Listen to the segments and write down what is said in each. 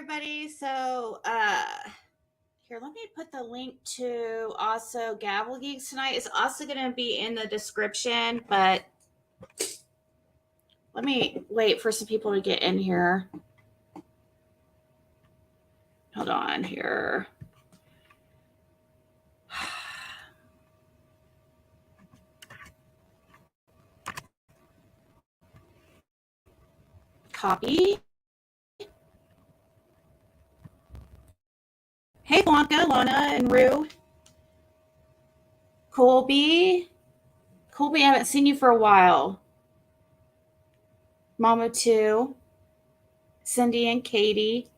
everybody. So, here, let me put the link to also Gavel Geeks tonight. It's also going to be in the description, but let me wait for some people to get in here. Hold on here. Copy. Hey, Blanca, Lana, and Rue. Colby, I haven't seen you for a while. Mama too. Cindy and Katie.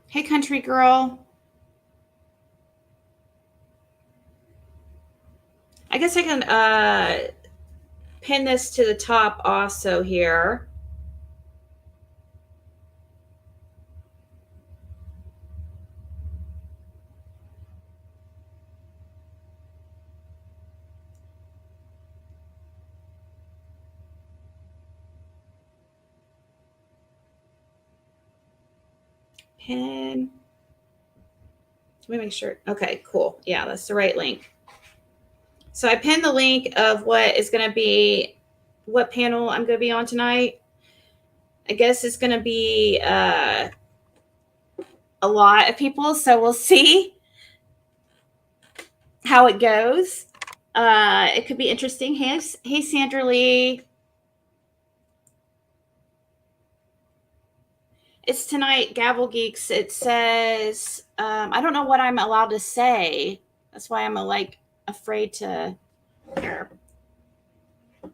Hey, country girl. I guess I can pin this to the top also here. Pin. Let me make sure. Okay, cool. Yeah, that's the right link. So I pinned the link of what is going to be, what panel I'm going to be on tonight. I guess it's going to be a lot of people, so we'll see how it goes. It could be interesting. Hey, Sandra Lee. It's tonight, Gavel Geeks. It says, I don't know what I'm allowed to say. That's why I'm afraid to. Here.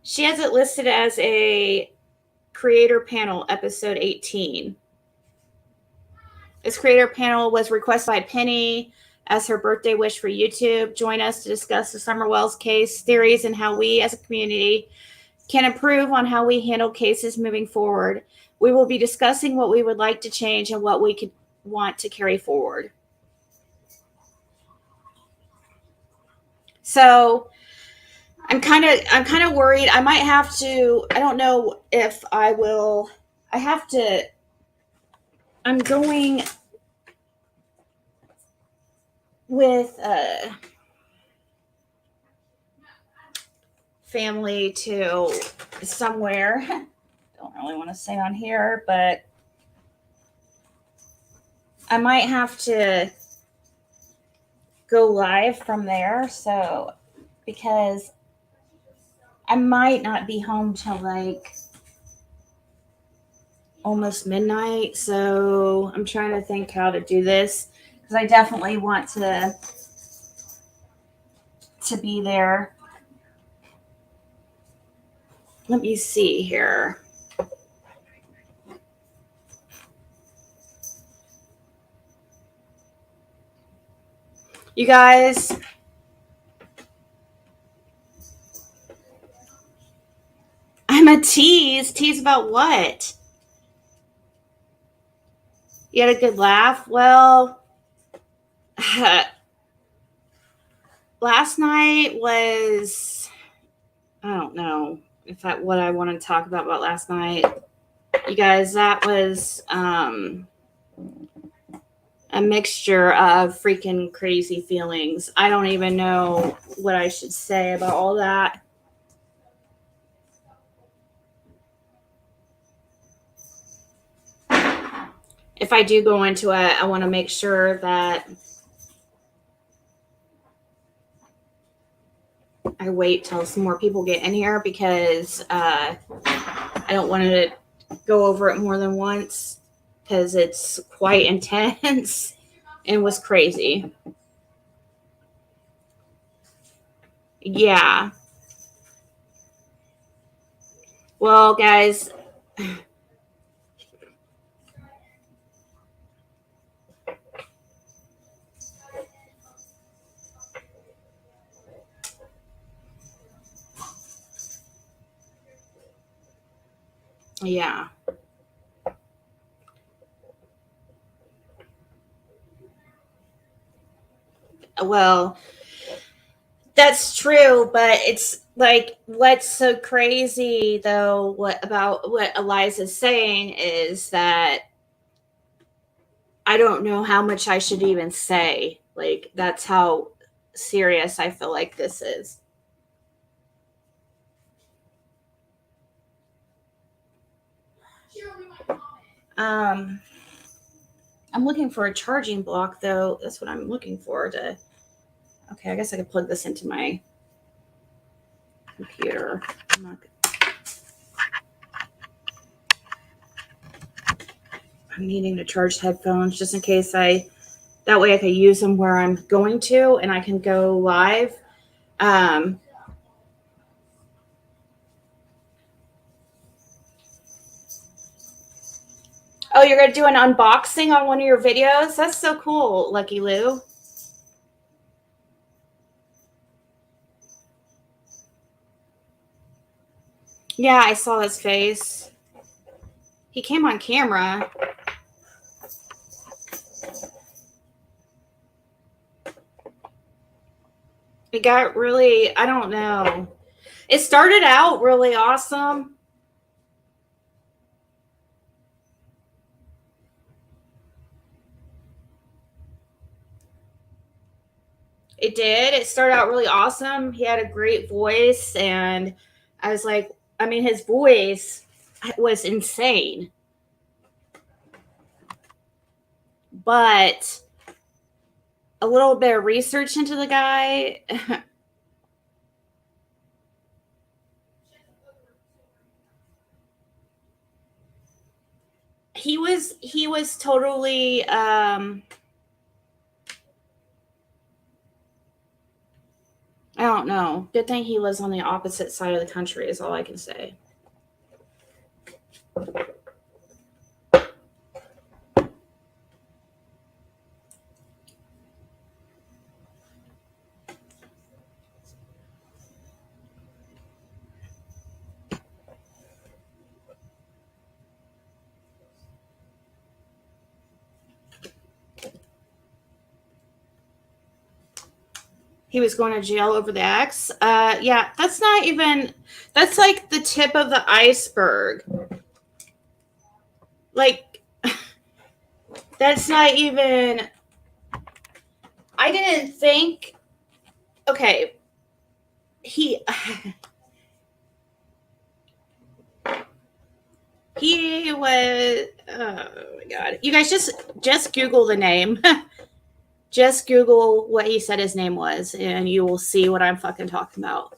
She has it listed as a creator panel, episode 18. This creator panel was requested by Penny as her birthday wish for YouTube. Join us to discuss the Summer Wells case, theories, and how we as a community can improve on how we handle cases moving forward. We will be discussing what we would like to change and what we could want to carry forward. So I'm kind of worried. I might have to, I don't know if I will, I'm going with family to somewhere. Don't really want to say on here, but I might have to go live from there. So, because I might not be home till almost midnight. So I'm trying to think how to do this because I definitely want to be there. Let me see here. You guys, I'm a tease. Tease about what? You had a good laugh? Well, last night was, I don't know if that what I want to talk about last night. You guys, that was a mixture of freaking crazy feelings. I don't even know what I should say about all that. If I do go into it, I want to make sure that I wait till some more people get in here because I don't want to go over it more than once because it's quite intense and was crazy. Yeah. Well, guys, yeah. Well, that's true, but it's like, what's so crazy though, what Eliza's saying is that I don't know how much I should even say. Like, that's how serious I feel like this is. Um, I'm looking for a charging block though. That's what I'm looking for to. Okay, I guess I could plug this into my computer. I'm needing to charge headphones just in case that way I can use them where I'm going to and I can go live. Oh, you're going to do an unboxing on one of your videos? That's so cool, Lucky Lou. Yeah, I saw his face. He came on camera. It got really, I don't know. It started out really awesome. It did. It started out really awesome. He had a great voice, and I was like, I mean, his voice was insane. But a little bit of research into the guy. he was totally I don't know. Good thing he lives on the opposite side of the country is all I can say. He was going to jail over the ex. Yeah, that's not even, that's like the tip of the iceberg. Like, that's not even, I didn't think, okay, he, he was, oh my God. You guys just Google the name. Just Google what he said his name was, and you will see what I'm fucking talking about.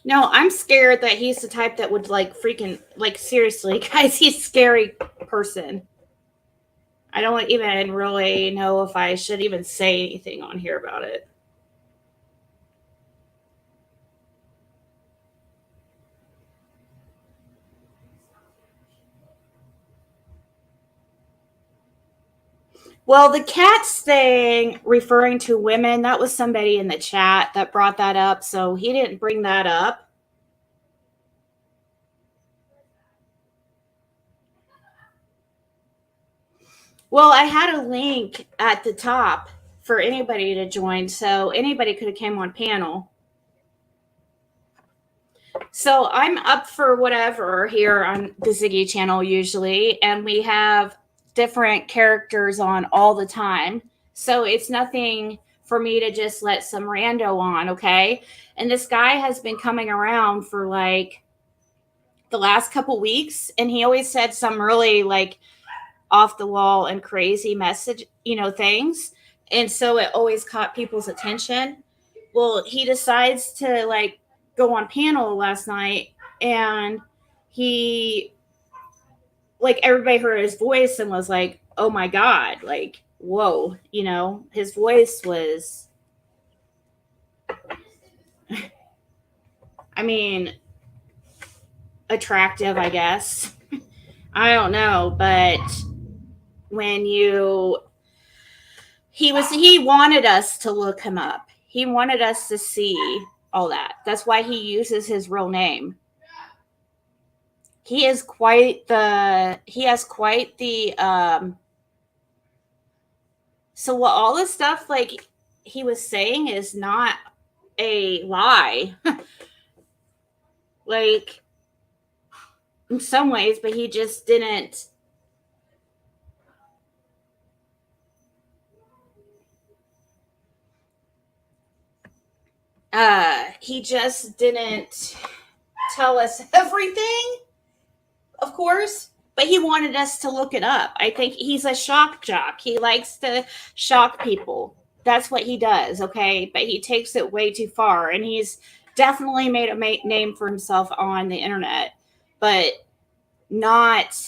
No, I'm scared that he's the type that would like freaking, like, seriously, guys, he's a scary person. I don't even really know if I should even say anything on here about it. Well, the cats thing, referring to women, that was somebody in the chat that brought that up, so he didn't bring that up. Well, I had a link at the top for anybody to join, so anybody could have came on panel. So I'm up for whatever here on the Ziggy channel usually, and we have different characters on all the time. So it's nothing for me to just let some rando on, okay? And this guy has been coming around for like the last couple weeks, and he always said some really like off the wall and crazy message, things. And so it always caught people's attention. Well, he decides to like go on panel last night, and he, like, everybody heard his voice and was like, oh my God, like, whoa, his voice was, I mean, attractive, I guess. I don't know, but when he wanted us to look him up. He wanted us to see all that. That's why he uses his real name. He has quite the So what all this stuff like he was saying is not a lie. Like in some ways, but he just didn't he just didn't tell us everything, of course, but he wanted us to look it up. I think he's a shock jock. He likes to shock people. That's what he does, okay? But he takes it way too far, and he's definitely made a name for himself on the internet, but not.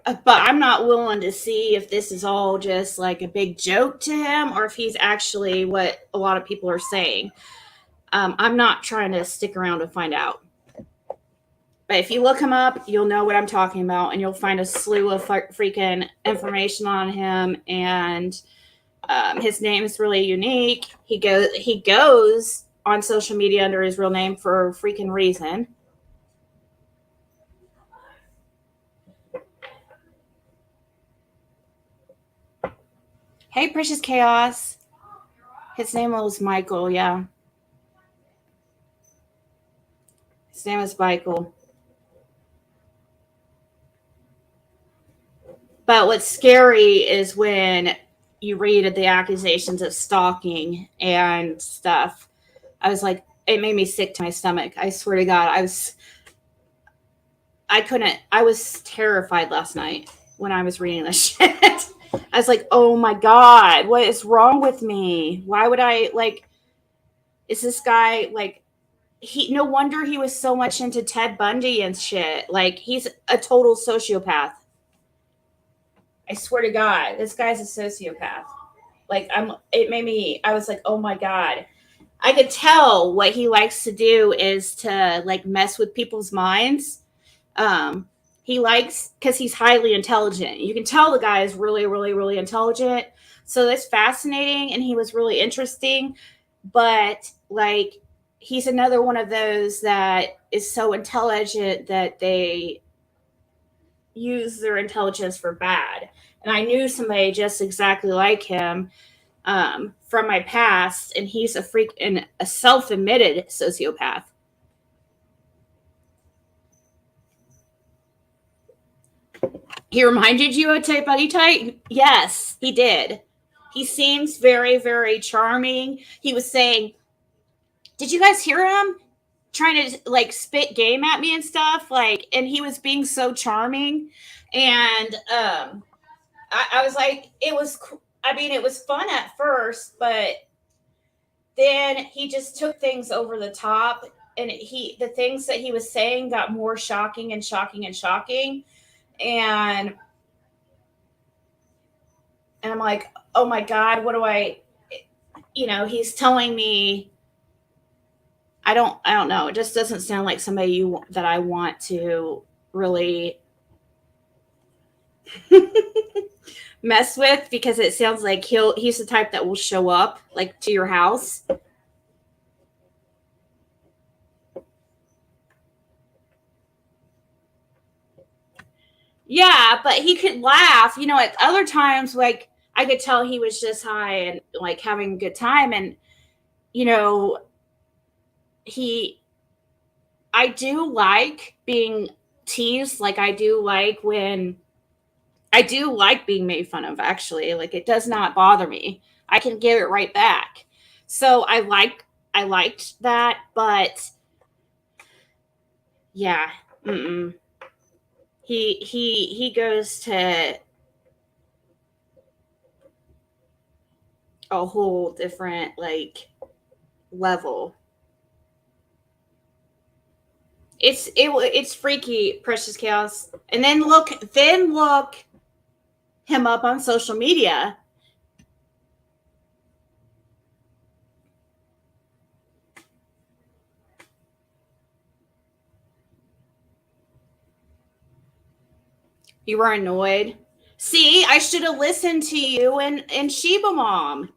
But I'm not willing to see if this is all just like a big joke to him or if he's actually what a lot of people are saying. I'm not trying to stick around to find out. But if you look him up, you'll know what I'm talking about, and you'll find a slew of freaking information on him. And his name is really unique. He goes on social media under his real name for a freaking reason. Hey, Precious Chaos. His name was Michael. Yeah, his name is Michael. But what's scary is when you read the accusations of stalking and stuff. I was like, it made me sick to my stomach. I swear to God, I was terrified last night when I was reading this shit. I was like, oh my God, what is wrong with me? Why would I, like, is this guy, like, no wonder he was so much into Ted Bundy and shit. Like, he's a total sociopath. I swear to God, this guy's a sociopath. Like, I was like, oh my God. I could tell what he likes to do is to like mess with people's minds. He likes, because he's highly intelligent. You can tell the guy is really, really, really intelligent. So that's fascinating. And he was really interesting. But like, he's another one of those that is so intelligent that they use their intelligence for bad. And I knew somebody just exactly like him from my past, and he's a freak and a self-admitted sociopath. He reminded you of Tight Buddy Tight? Yes, he did. He seems very, very charming. He was saying, did you guys hear him? Trying to like spit game at me and stuff. Like, and he was being so charming. And I was like, it was fun at first, but then he just took things over the top, and the things that he was saying got more shocking and shocking and shocking. And I'm like, oh my God, what do I, he's telling me, I don't know. It just doesn't sound like somebody that I want to really mess with, because it sounds like he's the type that will show up like to your house. Yeah, but he could laugh, at other times, like I could tell he was just high and like having a good time. And, I do like being teased. Like I do like being made fun of, actually. Like it does not bother me. I can give it right back. So I liked that, but yeah. He goes to a whole different like level. It's freaky, Precious Chaos. And then look him up on social media. You were annoyed. See, I should have listened to you and Sheba Mom.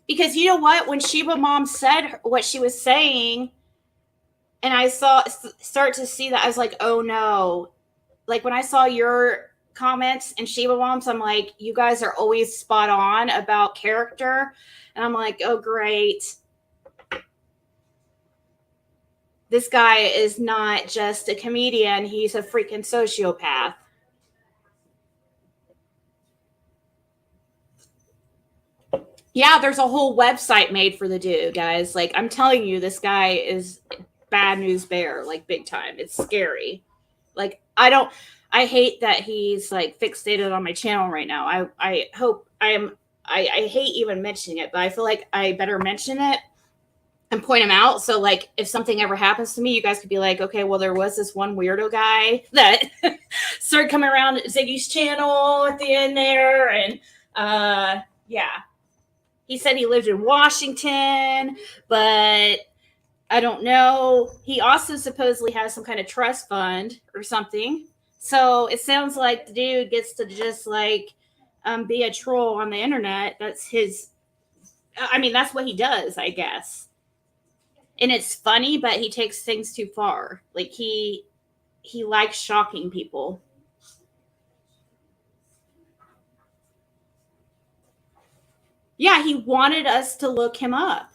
Because you know what? When Sheba Mom said what she was saying, and I start to see that, I was like, oh no. Like when I saw your comments and Shiva Bombs, I'm like, you guys are always spot on about character. And I'm like, oh, great. This guy is not just a comedian, he's a freaking sociopath. Yeah, there's a whole website made for the dude, guys. Like, I'm telling you, this guy is bad news bear, like, big time. It's scary. Like, I hate that he's like fixated on my channel right now. I hope I hate even mentioning it, but I feel like I better mention it and point him out. So like if something ever happens to me, you guys could be like, okay, well, there was this one weirdo guy that started coming around Ziggy's channel at the end there. And yeah, he said he lived in Washington, but I don't know. He also supposedly has some kind of trust fund or something. So it sounds like the dude gets to just like be a troll on the internet. That's his. I mean, that's what he does, I guess. And it's funny, but he takes things too far. Like he likes shocking people. Yeah, he wanted us to look him up.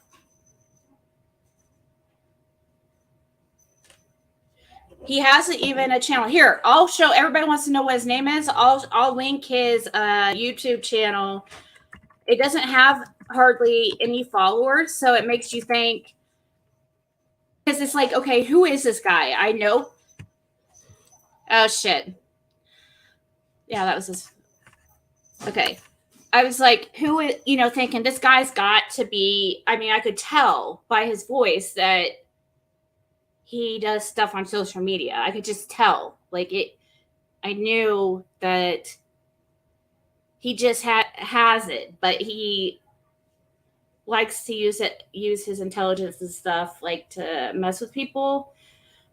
He has even a channel. Here, I'll show. Everybody wants to know what his name is. I'll link his YouTube channel. It doesn't have hardly any followers, so it makes you think, because it's like, okay, who is this guy? I know. Oh shit. Yeah, that was his. Okay. I was like, who is, thinking this guy's got to be, I mean, I could tell by his voice that he does stuff on social media. I could just tell. Like I knew that he just has it, but he likes to use his intelligence and stuff like to mess with people.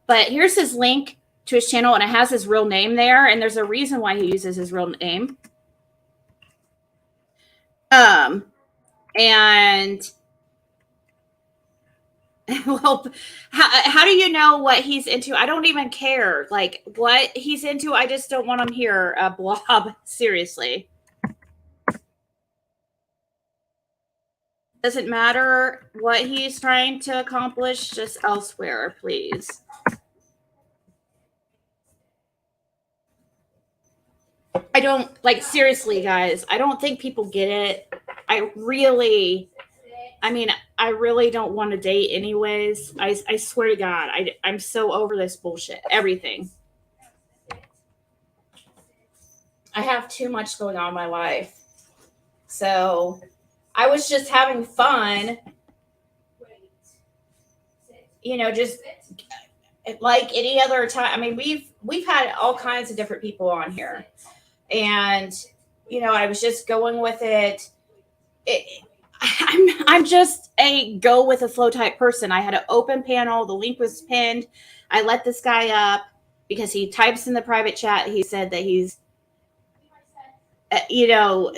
But here's his link to his channel, and it has his real name there, and there's a reason why he uses his real name. And well, how do you know what he's into? I don't even care like what he's into. I just don't want him here. Blob, seriously. Doesn't matter what he's trying to accomplish, just elsewhere, please. I don't, like, seriously, guys, I don't think people get it. I really don't want to date anyways. I swear to God, I'm so over this bullshit. Everything. I have too much going on in my life. So I was just having fun. Just like any other time. I mean, we've had all kinds of different people on here. And, I was just going with it. I'm just a go with the flow type person. I had an open panel. The link was pinned. I let this guy up because he types in the private chat. He said that he's,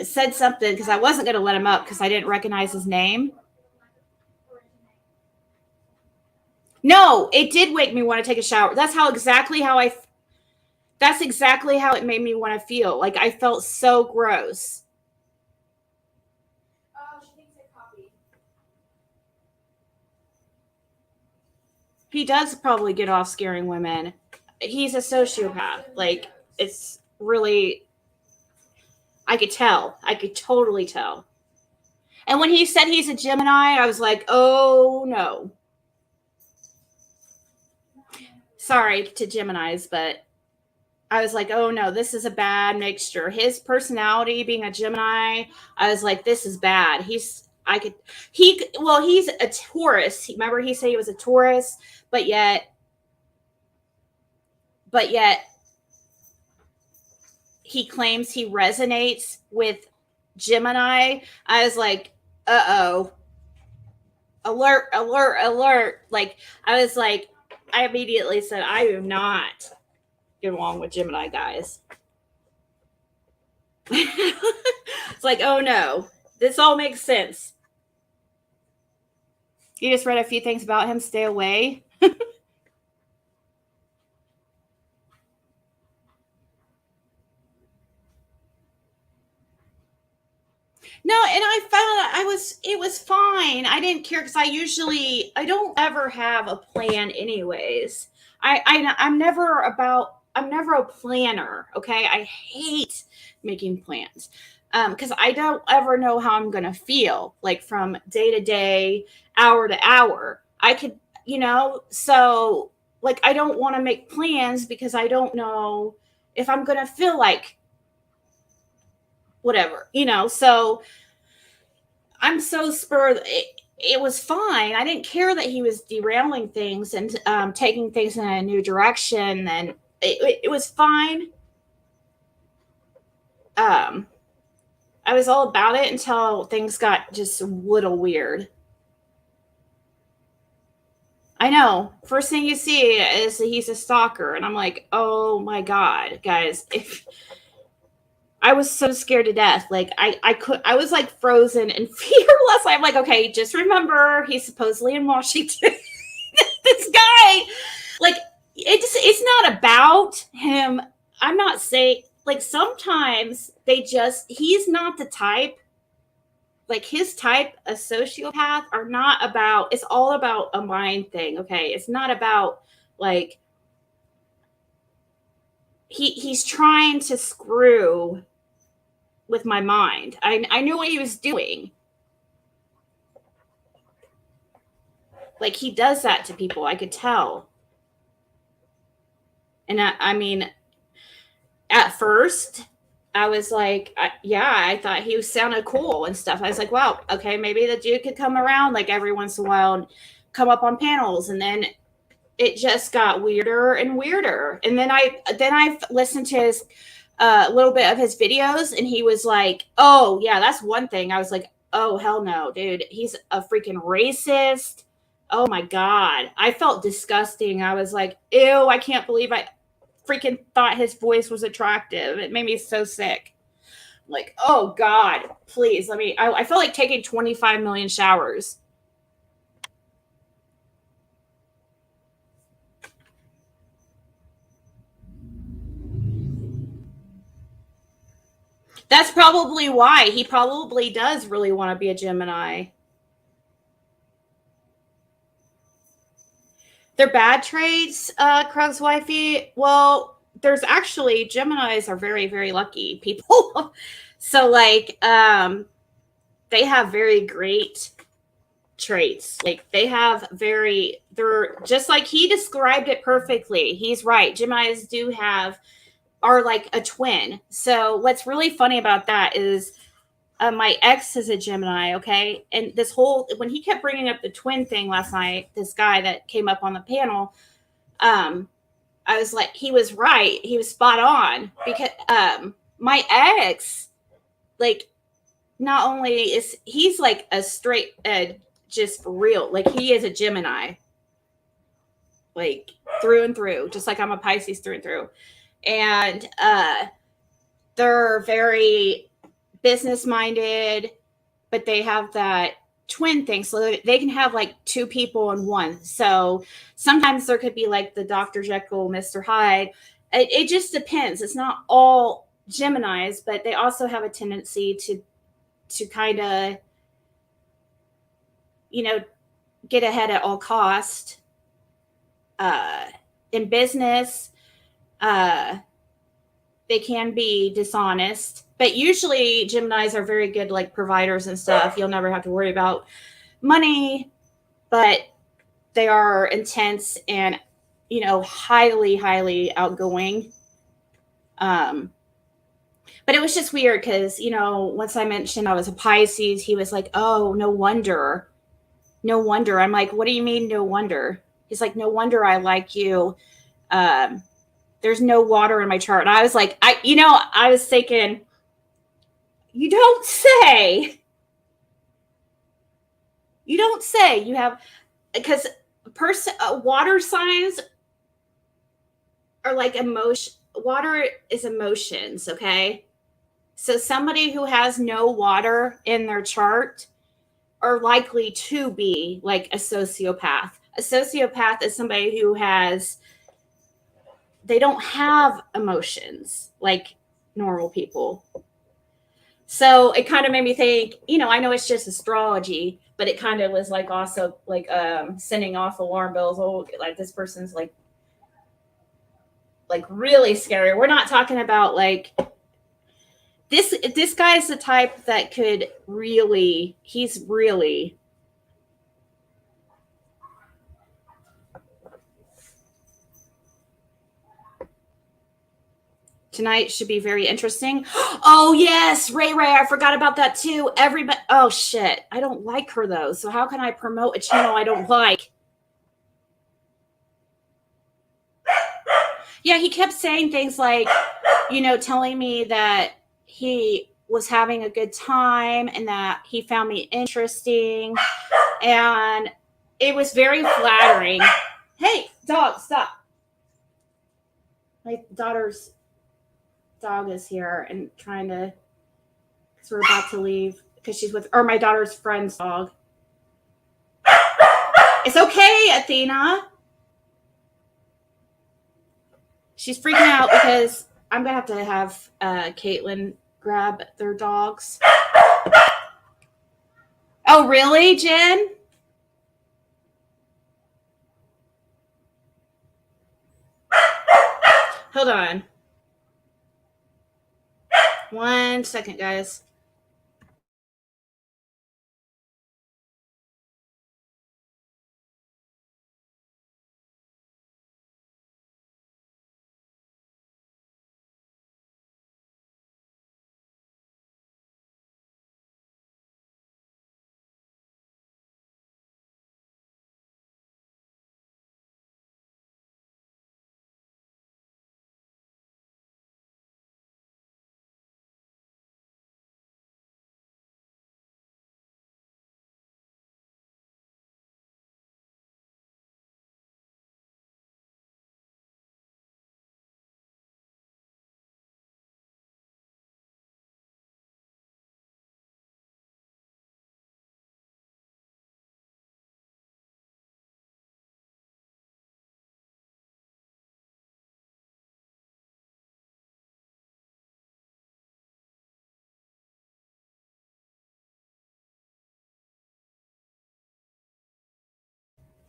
said something because I wasn't going to let him up because I didn't recognize his name. No, it did make me want to take a shower. That's exactly how it made me want to feel. Like I felt so gross. He does probably get off scaring women. He's a sociopath. Like, it's really, I could tell. I could totally tell. And when he said he's a Gemini, I was like, oh no. Sorry to Geminis, but I was like, oh no, this is a bad mixture. His personality being a Gemini, I was like, this is bad. He's a Taurus. Remember he said he was a Taurus, but yet he claims he resonates with Gemini. I was like, uh-oh. Alert, alert, alert. Like, I was like, I immediately said, I do not get along with Gemini guys. It's like, oh no, this all makes sense. You just read a few things about him. Stay away. No, and I found it was fine. I didn't care because I don't ever have a plan anyways. I'm never a planner. Okay. I hate making plans. Because I don't ever know how I'm gonna feel like from day to day, hour to hour. I could, so like I don't want to make plans because I don't know if I'm gonna feel like whatever, so I'm so spurred. It was fine. I didn't care that he was derailing things and taking things in a new direction. And it was fine. Um, I was all about it until things got just a little weird. I know. First thing you see is that he's a stalker, and I'm like, oh my god, guys! If I was so scared to death. Like I was like frozen and fearless. I'm like, okay, just remember he's supposedly in Washington. This guy, like it's not about him. I'm not saying like sometimes he's not the type, like his type, a sociopath are not about, it's all about a mind thing. Okay. It's not about like he's trying to screw with my mind. I knew what he was doing. Like he does that to people. I could tell. And I mean, at first, I was like, I thought he sounded cool and stuff. I was like, wow, okay, maybe the dude could come around like every once in a while and come up on panels. And then it just got weirder and weirder. And then I listened to his a little bit of his videos, and he was like, oh yeah, that's one thing. I was like, oh hell no, dude, he's a freaking racist. Oh my god, I felt disgusting. I was like, ew, I can't believe I freaking thought his voice was attractive. It made me so sick. Like, oh god, please let me. I felt like taking 25 million showers. That's probably why he probably does really want to be a Gemini. They're bad traits, Krug's wifey. Well, there's actually Geminis are very, very lucky people. So like they have very great traits. Like they're just like he described it perfectly. He's right. Geminis are like a twin. So what's really funny about that is my ex is a Gemini, okay? And when he kept bringing up the twin thing last night, this guy that came up on the panel, I was like, he was right. He was spot on because my ex, like, not only is he's like a straight, just for real, like he is a Gemini, like through and through, just like I'm a Pisces through and through. And they're very business minded, but they have that twin thing, so they can have like two people in one. So sometimes there could be like the Dr. Jekyll, Mr. Hyde. It just depends. It's not all Geminis, but they also have a tendency to kind of, get ahead at all cost. In business, they can be dishonest, but usually Geminis are very good, like providers and stuff. You'll never have to worry about money, but they are intense and, highly, highly outgoing. But it was just weird because, once I mentioned I was a Pisces, he was like, oh, no wonder. No wonder. I'm like, what do you mean, no wonder? He's like, no wonder I like you. There's no water in my chart. And I was like, I was thinking, you don't say. You don't say. You have, because water signs are like emotion. Water is emotions, okay? So somebody who has no water in their chart are likely to be like a sociopath. A sociopath is somebody who they don't have emotions like normal people. So it kind of made me think, I know it's just astrology, but it kind of was like also like sending off alarm bells. Oh, like this person's like really scary. We're not talking about like this guy is the type that could really, he's really, tonight should be very interesting. Oh yes, Ray Ray, I forgot about that too. Everybody, oh shit, I don't like her though. So how can I promote a channel I don't like? Yeah, he kept saying things like, telling me that he was having a good time and that he found me interesting. And it was very flattering. Hey, dog, stop. My daughter's dog is here and trying to, because we're about to leave, because she's with, or my daughter's friend's dog. It's okay, Athena. She's freaking out because I'm going to have Caitlin grab their dogs. Oh, really, Jen? Hold on. 1 second, guys.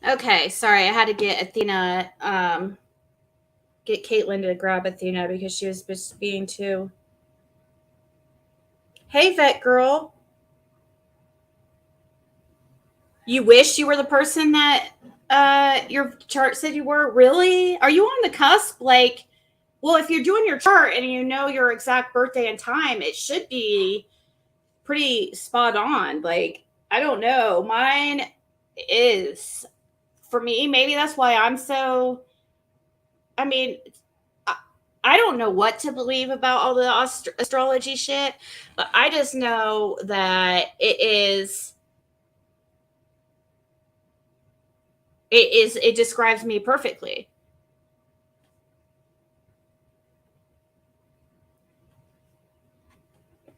Okay, sorry, I had to get Athena, get Caitlin to grab Athena because she was just being too. Hey, vet girl. You wish you were the person that your chart said you were? Really? Are you on the cusp? Like, well, if you're doing your chart and you know your exact birthday and time, it should be pretty spot on. Like, I don't know. Mine is, for me, maybe that's why I'm so, I mean, I don't know what to believe about all the astrology shit, but I just know that it describes me perfectly.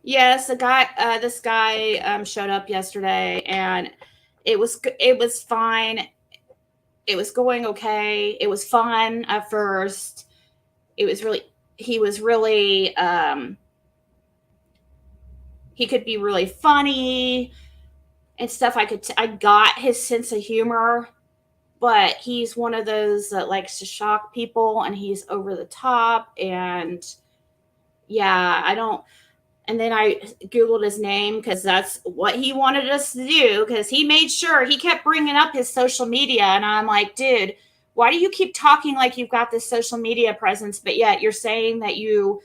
Yes, this guy showed up yesterday, and it was fine. It was going okay. It was fun at first. It was really he was really he could be really funny and stuff. I got his sense of humor, but he's one of those that likes to shock people, and he's over the top. And yeah, I don't. And then I Googled his name because that's what he wanted us to do, because he made sure he kept bringing up his social media. And I'm like, dude, why do you keep talking like you've got this social media presence, but yet you're saying that you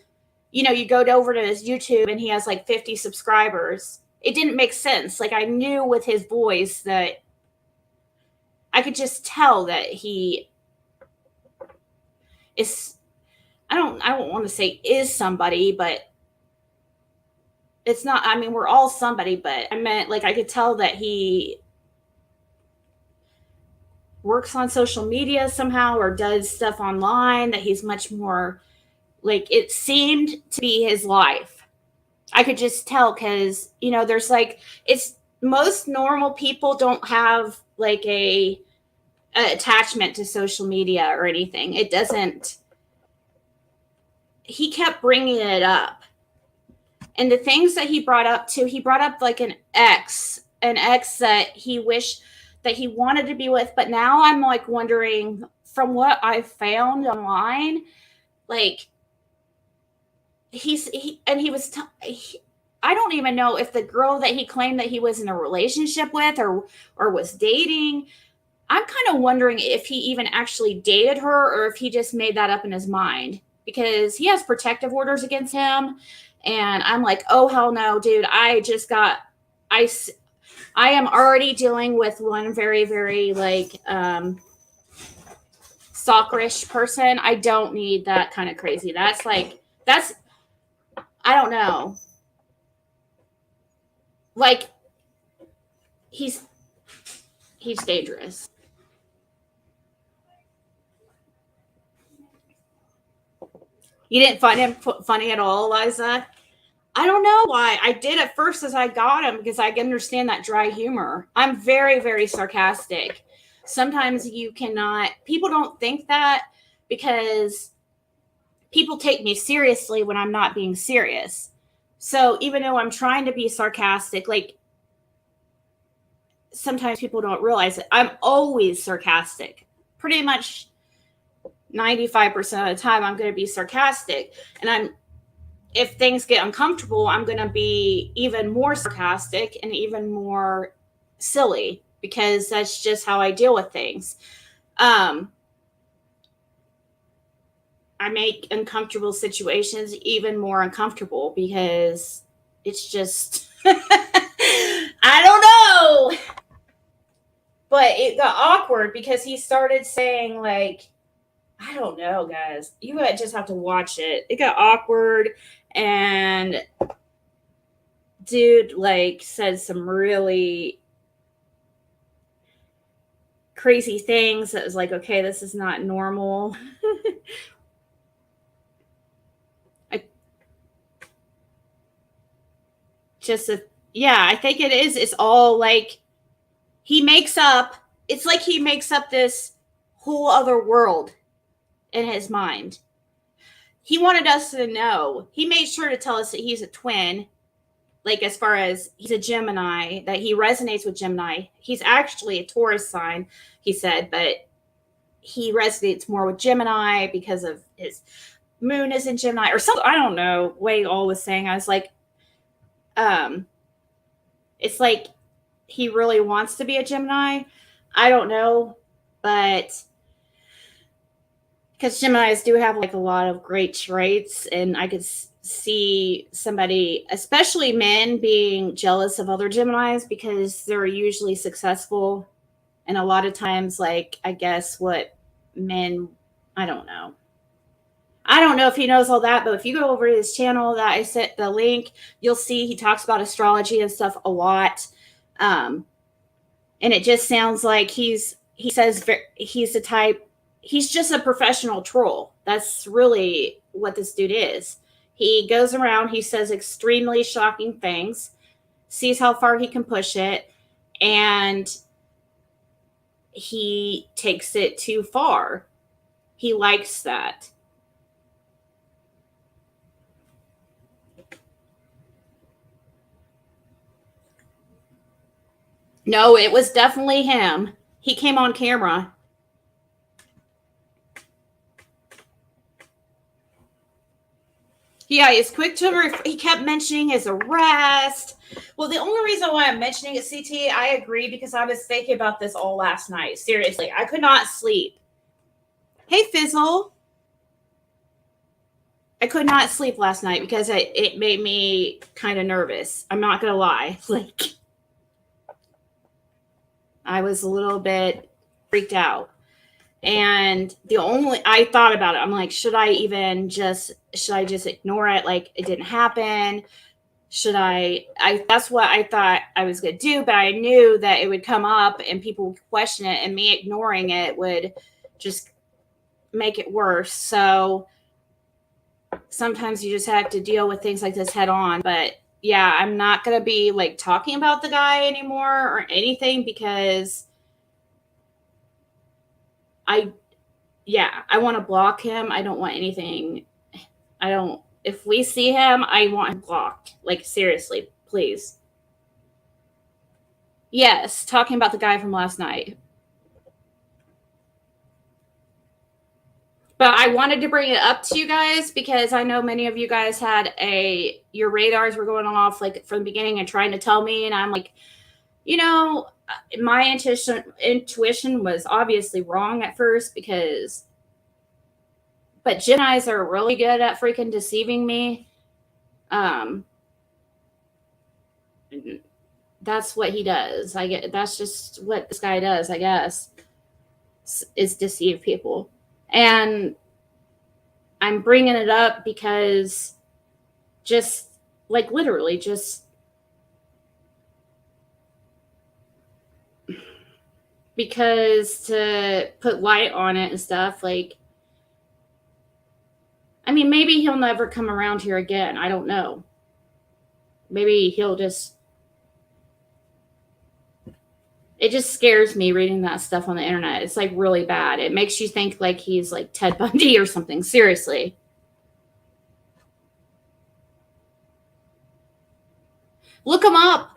go over to his YouTube and he has like 50 subscribers? It didn't make sense. Like, I knew with his voice that I could just tell that he is, I don't want to say is somebody, but it's not, I mean, we're all somebody, but I meant like I could tell that he works on social media somehow or does stuff online, that he's much more, like, it seemed to be his life. I could just tell because, there's like, it's, most normal people don't have like a attachment to social media or anything. It doesn't, he kept bringing it up. And the things that he brought up too, he brought up like an ex that he wished that he wanted to be with. But now I'm like wondering, from what I found online, like I don't even know if the girl that he claimed that he was in a relationship with or was dating. I'm kind of wondering if he even actually dated her or if he just made that up in his mind, because he has protective orders against him. And I'm like, oh, hell no, dude. I, I am already dealing with one very, very like, stalkerish person. I don't need that kind of crazy. I don't know. Like, he's, he's dangerous. You didn't find him funny at all, Liza? I don't know why. I did at first as I got him because I can understand that dry humor. I'm very, very sarcastic. Sometimes you cannot, people don't think that because people take me seriously when I'm not being serious. So even though I'm trying to be sarcastic, like sometimes people don't realize it. I'm always sarcastic. Pretty much 95% of the time, I'm going to be sarcastic. And if things get uncomfortable, I'm going to be even more sarcastic and even more silly because that's just how I deal with things. I make uncomfortable situations even more uncomfortable because it's just, I don't know. But it got awkward because he started saying, like, I don't know, guys. You just have to watch it. It got awkward, and dude, like, said some really crazy things that was like, okay, this is not normal. I just, yeah, I think it is. It's all like it's like he makes up this whole other world in his mind. He wanted us to know. He made sure to tell us that he's a twin, like as far as he's a Gemini, that he resonates with Gemini. He's actually a Taurus sign, he said, but he resonates more with Gemini because of his moon is in Gemini or something. I don't know. Way all was saying. I was like, um, it's like he really wants to be a Gemini. I don't know, but because Geminis do have like a lot of great traits, and I could see somebody, especially men, being jealous of other Geminis because they're usually successful, and a lot of times, like I guess what men, I don't know. I don't know if he knows all that, but if you go over to his channel that I sent the link, you'll see he talks about astrology and stuff a lot. Um, and it just sounds like he says he's the type, he's just a professional troll. That's really what this dude is. He goes around, he says extremely shocking things, sees how far he can push it, and he takes it too far. He likes that. No, it was definitely him. He came on camera. Yeah, he's quick to he kept mentioning his arrest. Well, the only reason why I'm mentioning it, CT, I agree, because I was thinking about this all last night. Seriously, I could not sleep. Hey, Fizzle. I could not sleep last night because it made me kind of nervous. I'm not gonna lie. Like, I was a little bit freaked out. And I thought about it. I'm like, should I just ignore it? Like it didn't happen. Should that's what I thought I was going to do, but I knew that it would come up and people would question it, and me ignoring it would just make it worse. So sometimes you just have to deal with things like this head on. But yeah, I'm not going to be like talking about the guy anymore or anything because I want to block him. I don't want anything. I don't If we see him, I want him blocked. Like, seriously, please. Yes, talking about the guy from last night. But I wanted to bring it up to you guys because I know many of you guys had your radars were going off like from the beginning and trying to tell me, and I'm like, you know, my intuition was obviously wrong at first but Geminis are really good at freaking deceiving me. That's what he does. That's just what this guy does, I guess, is deceive people. And I'm bringing it up because just like literally just because to put light on it and stuff, like, I mean, maybe he'll never come around here again. I don't know. Maybe he'll just, it just scares me reading that stuff on the internet. It's like really bad. It makes you think like he's like Ted Bundy or something. Seriously. Look him up.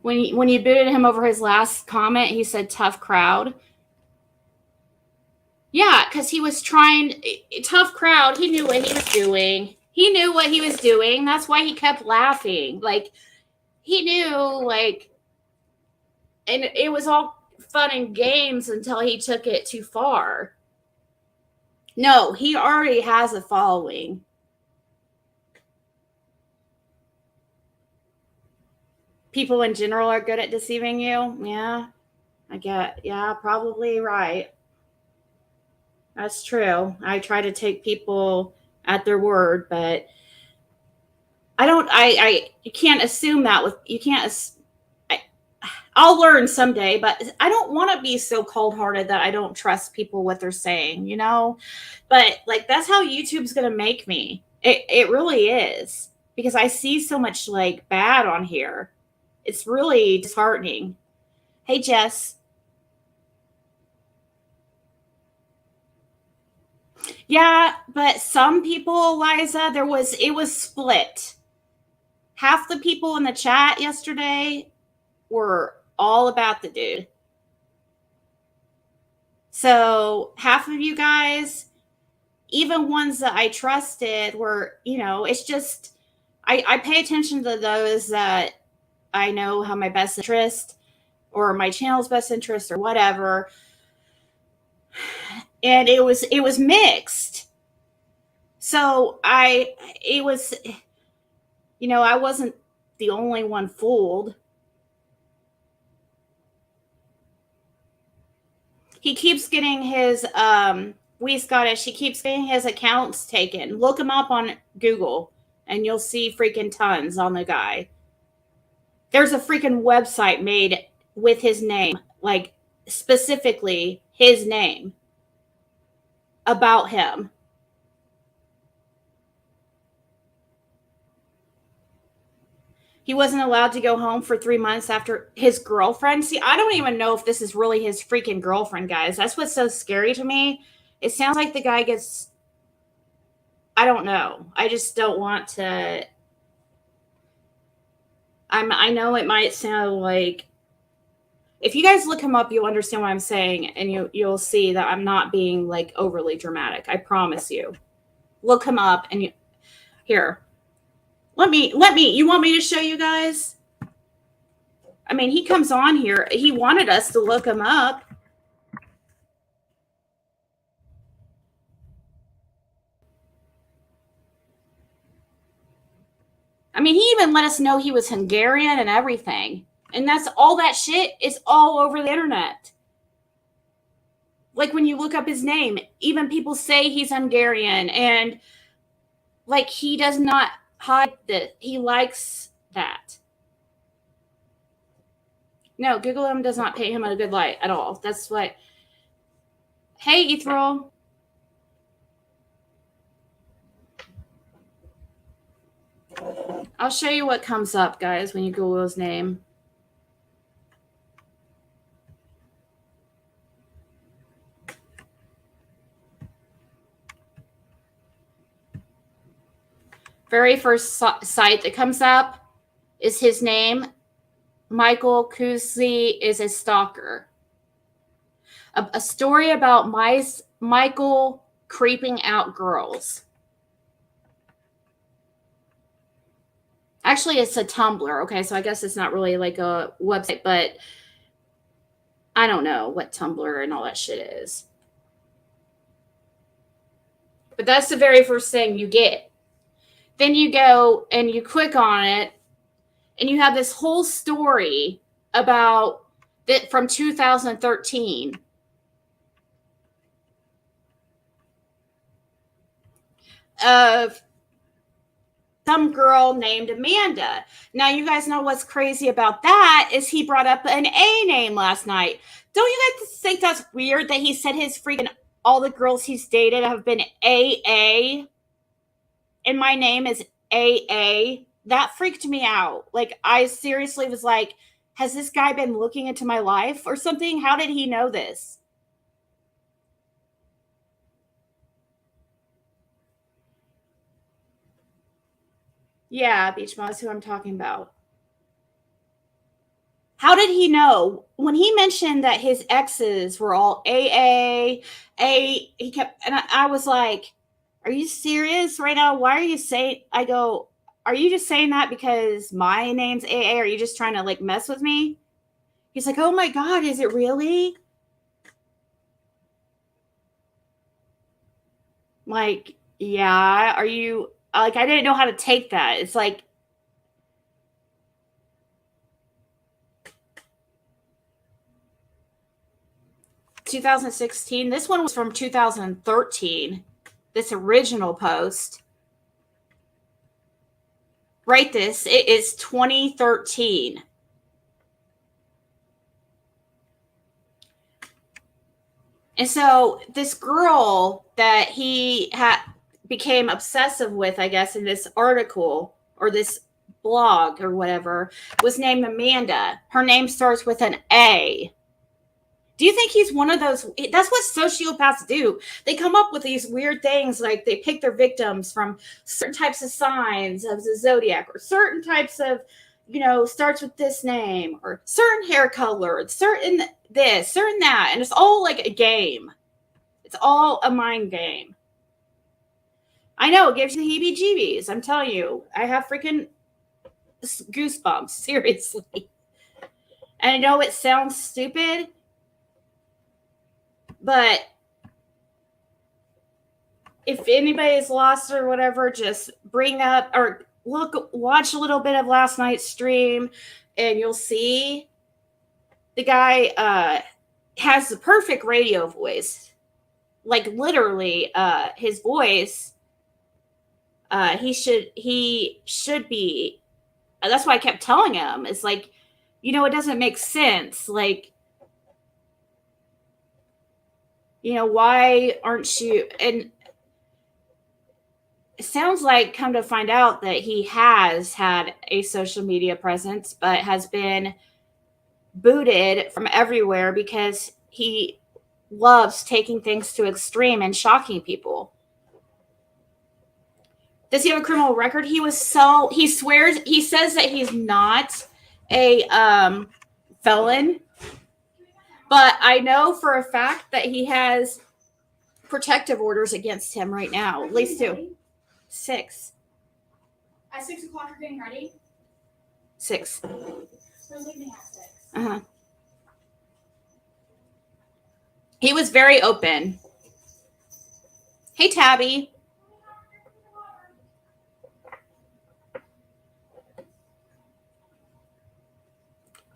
When you booted him over his last comment, he said tough crowd. Yeah, because he was trying, tough crowd. He knew what he was doing. He knew what he was doing. That's why he kept laughing. Like, he knew, like, and it was all fun and games until he took it too far. No, he already has a following. People in general are good at deceiving you. Yeah, I get. Yeah, probably right. That's true. I try to take people at their word, but I don't. You can't assume that with you can't. I'll learn someday, but I don't want to be so cold hearted that I don't trust people what they're saying, you know? But like, that's how YouTube's going to make me. It really is because I see so much like bad on here. It's really disheartening. Hey, Jess. Yeah, but some people, Liza, it was split. Half the people in the chat yesterday were all about the dude. So half of you guys, even ones that I trusted, were, you know, it's just, I pay attention to those that I know have my best interest or my channel's best interest or whatever. And it was mixed. So it was, you know, I wasn't the only one fooled. He keeps getting his we Scottish, he keeps getting his accounts taken. Look him up on Google and you'll see freaking tons on the guy. There's a freaking website made with his name, like specifically his name about him. He wasn't allowed to go home for 3 months after his girlfriend. See, I don't even know if this is really his freaking girlfriend, guys. That's what's so scary to me. It sounds like the guy gets, I don't know. I just don't want to. I know it might sound like, if you guys look him up, you'll understand what I'm saying, and you'll see that I'm not being like overly dramatic. I promise you. Look him up, and here. Let me. You want me to show you guys? I mean, he comes on here. He wanted us to look him up. I mean, he even let us know he was Hungarian and everything. And that's all that shit is all over the internet. Like when you look up his name, even people say he's Hungarian, and like he does not hide that he likes that. No, Google him does not paint him in a good light at all. That's what. Hey, Ethereal. I'll show you what comes up, guys, when you Google his name. very first site that comes up is his name. Michael Kusi is a stalker. A story about Michael creeping out girls. Actually, it's a Tumblr. Okay, so I guess it's not really like a website, but I don't know what Tumblr and all that shit is. But that's the very first thing you get. Then you go and you click on it, and you have this whole story about that from 2013 of some girl named Amanda. Now, you guys know what's crazy about that is he brought up an A name last night. Don't you guys think that's weird that he said his freaking all the girls he's dated have been AA and my name is AA? That freaked me out. Like, I seriously was like, has this guy been looking into my life or something? How did he know this? Yeah, Beach Mom is who I'm talking about. How did he know? When he mentioned that his exes were all he kept, and I was like, are you serious right now? Why are you saying, I go, are you just saying that because my name's AA? Are you just trying to like mess with me? He's like, oh my God, is it really? Like, yeah, are you, like, I didn't know how to take that. It's like, ...2016. This one was from 2013. This original post. Write this. It is 2013. And so this girl that he became obsessive with, I guess, in this article or this blog or whatever, was named Amanda. Her name starts with an A. Do you think he's one of those? That's what sociopaths do. They come up with these weird things, like they pick their victims from certain types of signs of the zodiac, or certain types of, starts with this name, or certain hair color, certain this, certain that. And it's all like a game. It's all a mind game. I know, it gives you the heebie-jeebies. I'm telling you, I have freaking goosebumps, seriously. And I know it sounds stupid, but if anybody's lost or whatever, just bring up or watch a little bit of last night's stream, and you'll see the guy has the perfect radio voice. Like, literally, his voice, he should be. That's why I kept telling him. It's like, it doesn't make sense. Like, why aren't you? And it sounds like, come to find out, that he has had a social media presence, but has been booted from everywhere because he loves taking things to extreme and shocking people. Does he have a criminal record? He says that he's not a felon, but I know for a fact that he has protective orders against him right now. At least 2. 6. At 6 o'clock, you're getting ready? 6. We're leaving at 6. Uh-huh. He was very open. Hey, Tabby.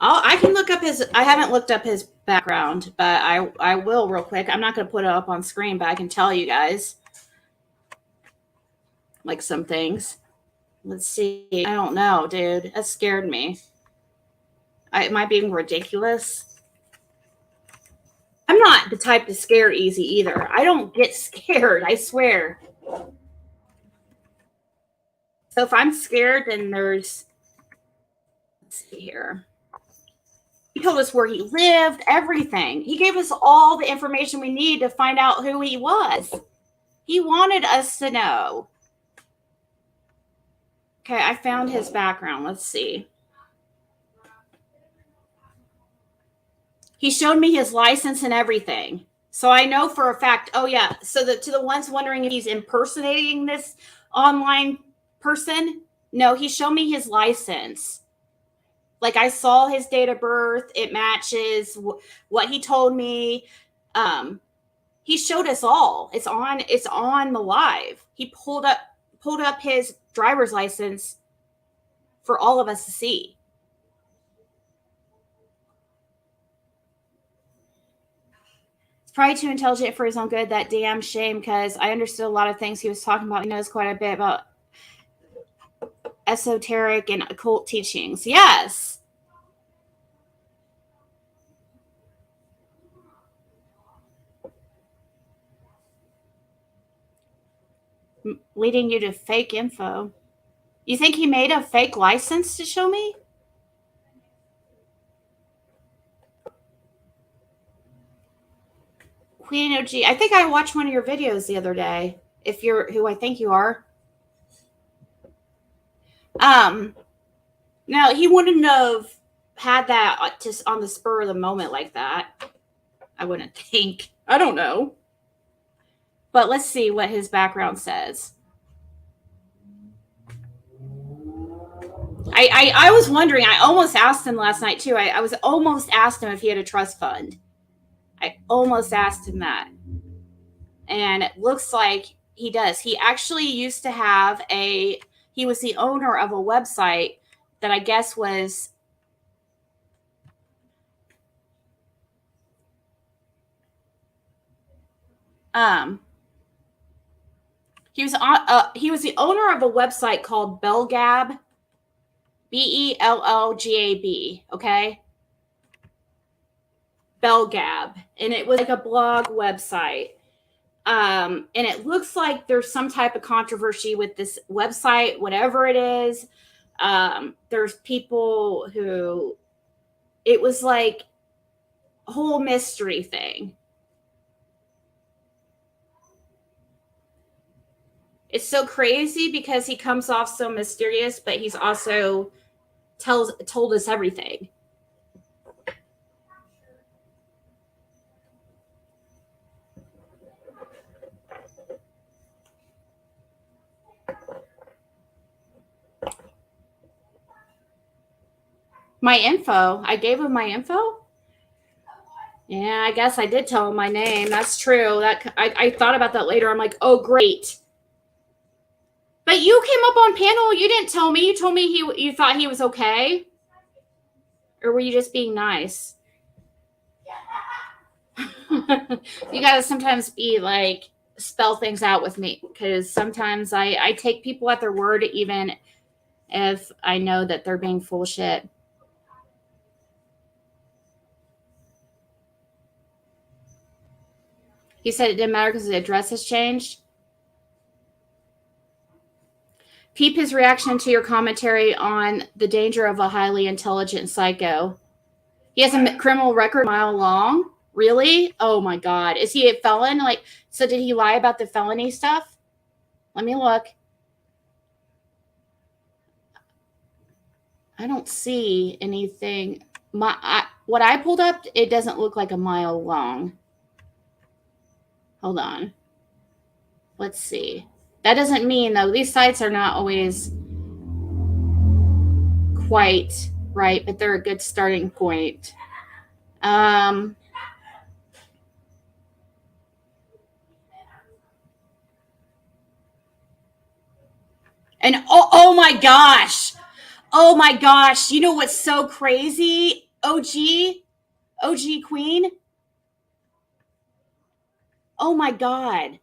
I can look up I haven't looked up his background, but I will real quick. I'm not going to put it up on screen, but I can tell you guys like some things. Let's see. I don't know, dude. That scared me. Am I being ridiculous? I'm not the type to scare easy either. I don't get scared, I swear. So if I'm scared, then let's see here. He told us where he lived, everything. He gave us all the information we need to find out who he was. He wanted us to know. Okay, I found his background. Let's see. He showed me his license and everything. So I know for a fact, oh yeah. So to the ones wondering if he's impersonating this online person, no, he showed me his license. Like I saw his date of birth. It matches what he told me. He showed us all. It's on the live. He pulled up his driver's license for all of us to see. It's probably too intelligent for his own good. That damn shame, because I understood a lot of things he was talking about. He knows quite a bit about esoteric and occult teachings. Yes. Leading you to fake info. You think he made a fake license to show me? Queen OG. I think I watched one of your videos the other day. If you're who I think you are. No, he wouldn't have had that just on the spur of the moment like that. I wouldn't think. I don't know. But let's see what his background says. I was wondering. I almost asked him last night too. I was almost asked him if he had a trust fund. I almost asked him that. And it looks like he does. He actually used to have he was the owner of a website that I guess was he was the owner of a website called Bellgab, Bellgab, okay? Bellgab, and it was like a blog website. And it looks like there's some type of controversy with this website, whatever it is. There's people who it was like a whole mystery thing. It's so crazy because he comes off so mysterious, but he's also told us everything. My info. I gave him my info. Yeah, I guess I did tell him my name. That's true. That I thought about that later. I'm like, oh great. But you came up on panel. You didn't tell me. You told me you thought he was okay, or were you just being nice? You gotta sometimes be like spell things out with me, because sometimes I take people at their word even if I know that they're being full of shit. He said it didn't matter because the address has changed. Peep his reaction to your commentary on the danger of a highly intelligent psycho. He has a criminal record a mile long. Really? Oh my God. Is he a felon? Like, so did he lie about the felony stuff? Let me look. I don't see anything. What I pulled up, it doesn't look like a mile long. Hold on. Let's see. That doesn't mean, though, these sites are not always quite right, but they're a good starting point. And oh my gosh. Oh my gosh. You know what's so crazy? OG Queen. Oh my God.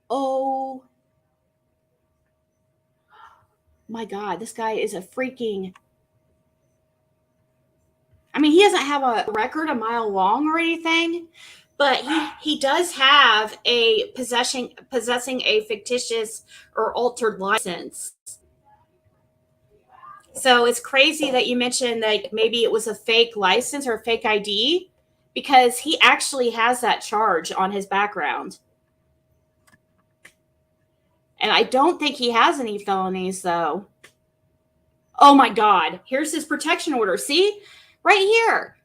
Oh my God. This guy is a freaking. I mean, he doesn't have a record a mile long or anything, but he does have a possessing a fictitious or altered license. So it's crazy that you mentioned that maybe it was a fake license or a fake ID, because he actually has that charge on his background. And I don't think he has any felonies, though. Oh my God. Here's his protection order. See? Right here.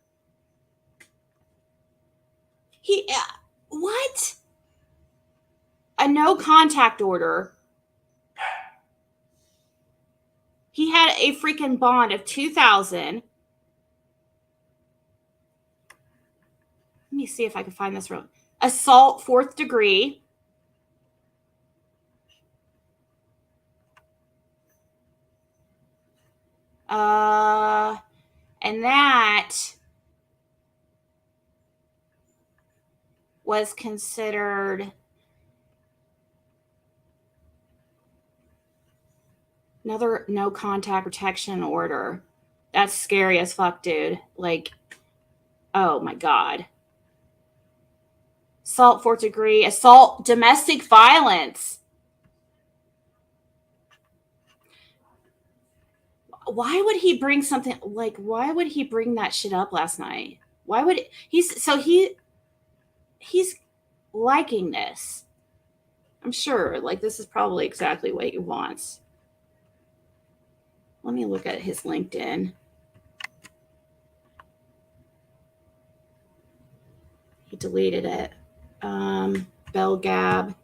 What? A no contact order. He had a freaking bond of $2,000. Let me see if I can find this real. Assault 4th degree. And that was considered another no contact protection order. That's scary as fuck, dude. Like, oh my God. Assault 4th degree, assault, domestic violence. Why would he bring something like, why would he bring that shit up last night? Why would he's liking this. I'm sure like this is probably exactly what he wants. Let me look at his LinkedIn. He deleted it. Bell Gab.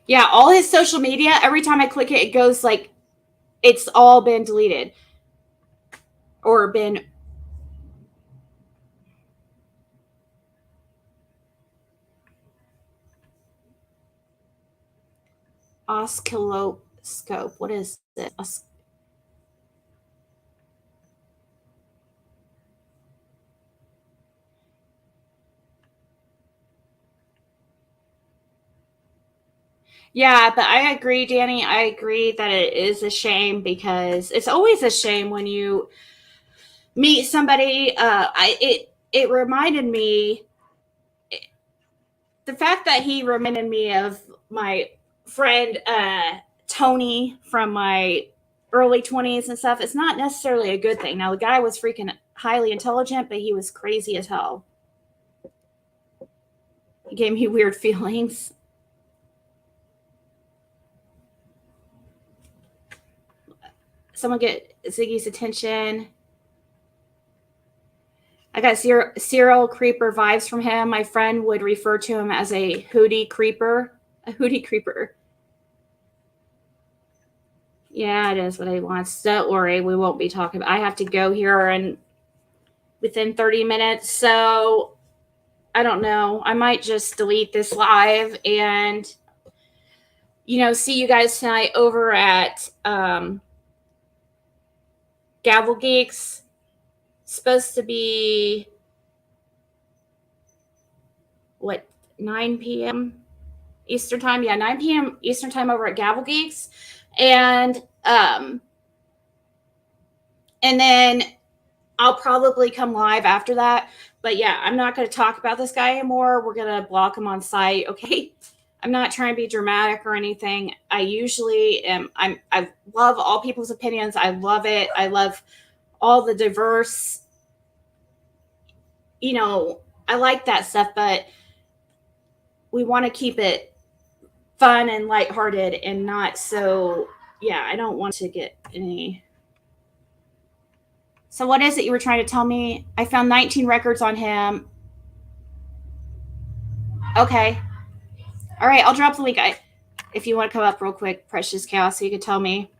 Yeah, all his social media, every time I click it, it goes like it's all been deleted or been. Oscilloscope. What is this? Yeah, but I agree, Danny. I agree that it is a shame because it's always a shame when you meet somebody. It reminded me, the fact that he reminded me of my friend Tony from my early 20s and stuff. It's not necessarily a good thing. Now the guy was freaking highly intelligent, but he was crazy as hell. He gave me weird feelings. Someone get Ziggy's attention. I got serial creeper vibes from him. My friend would refer to him as a hootie creeper. A hootie creeper. Yeah, it is what he wants. Don't worry, we won't be talking. I have to go here and within 30 minutes. So I don't know. I might just delete this live and, see you guys tonight over at Gavel Geeks. Supposed to be, 9 p.m. Eastern time? Yeah, 9 p.m. Eastern time over at Gavel Geeks. And then I'll probably come live after that. But yeah, I'm not going to talk about this guy anymore. We're going to block him on site. Okay. I'm not trying to be dramatic or anything. I usually am. I love all people's opinions. I love it. I love all the diverse, I like that stuff, but we want to keep it fun and lighthearted and not so, I don't want to get any. So what is it you were trying to tell me? I found 19 records on him. Okay. All right, I'll drop the link. If you want to come up real quick, Precious Chaos, so you can tell me.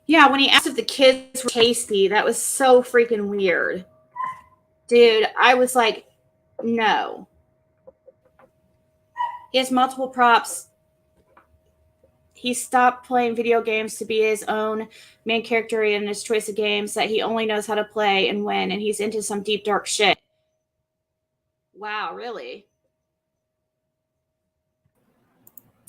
Yeah, when he asked if the kids were tasty, that was so freaking weird. Dude, I was like, no. He has multiple props. He stopped playing video games to be his own main character in his choice of games that he only knows how to play and win, and he's into some deep, dark shit. Wow, really?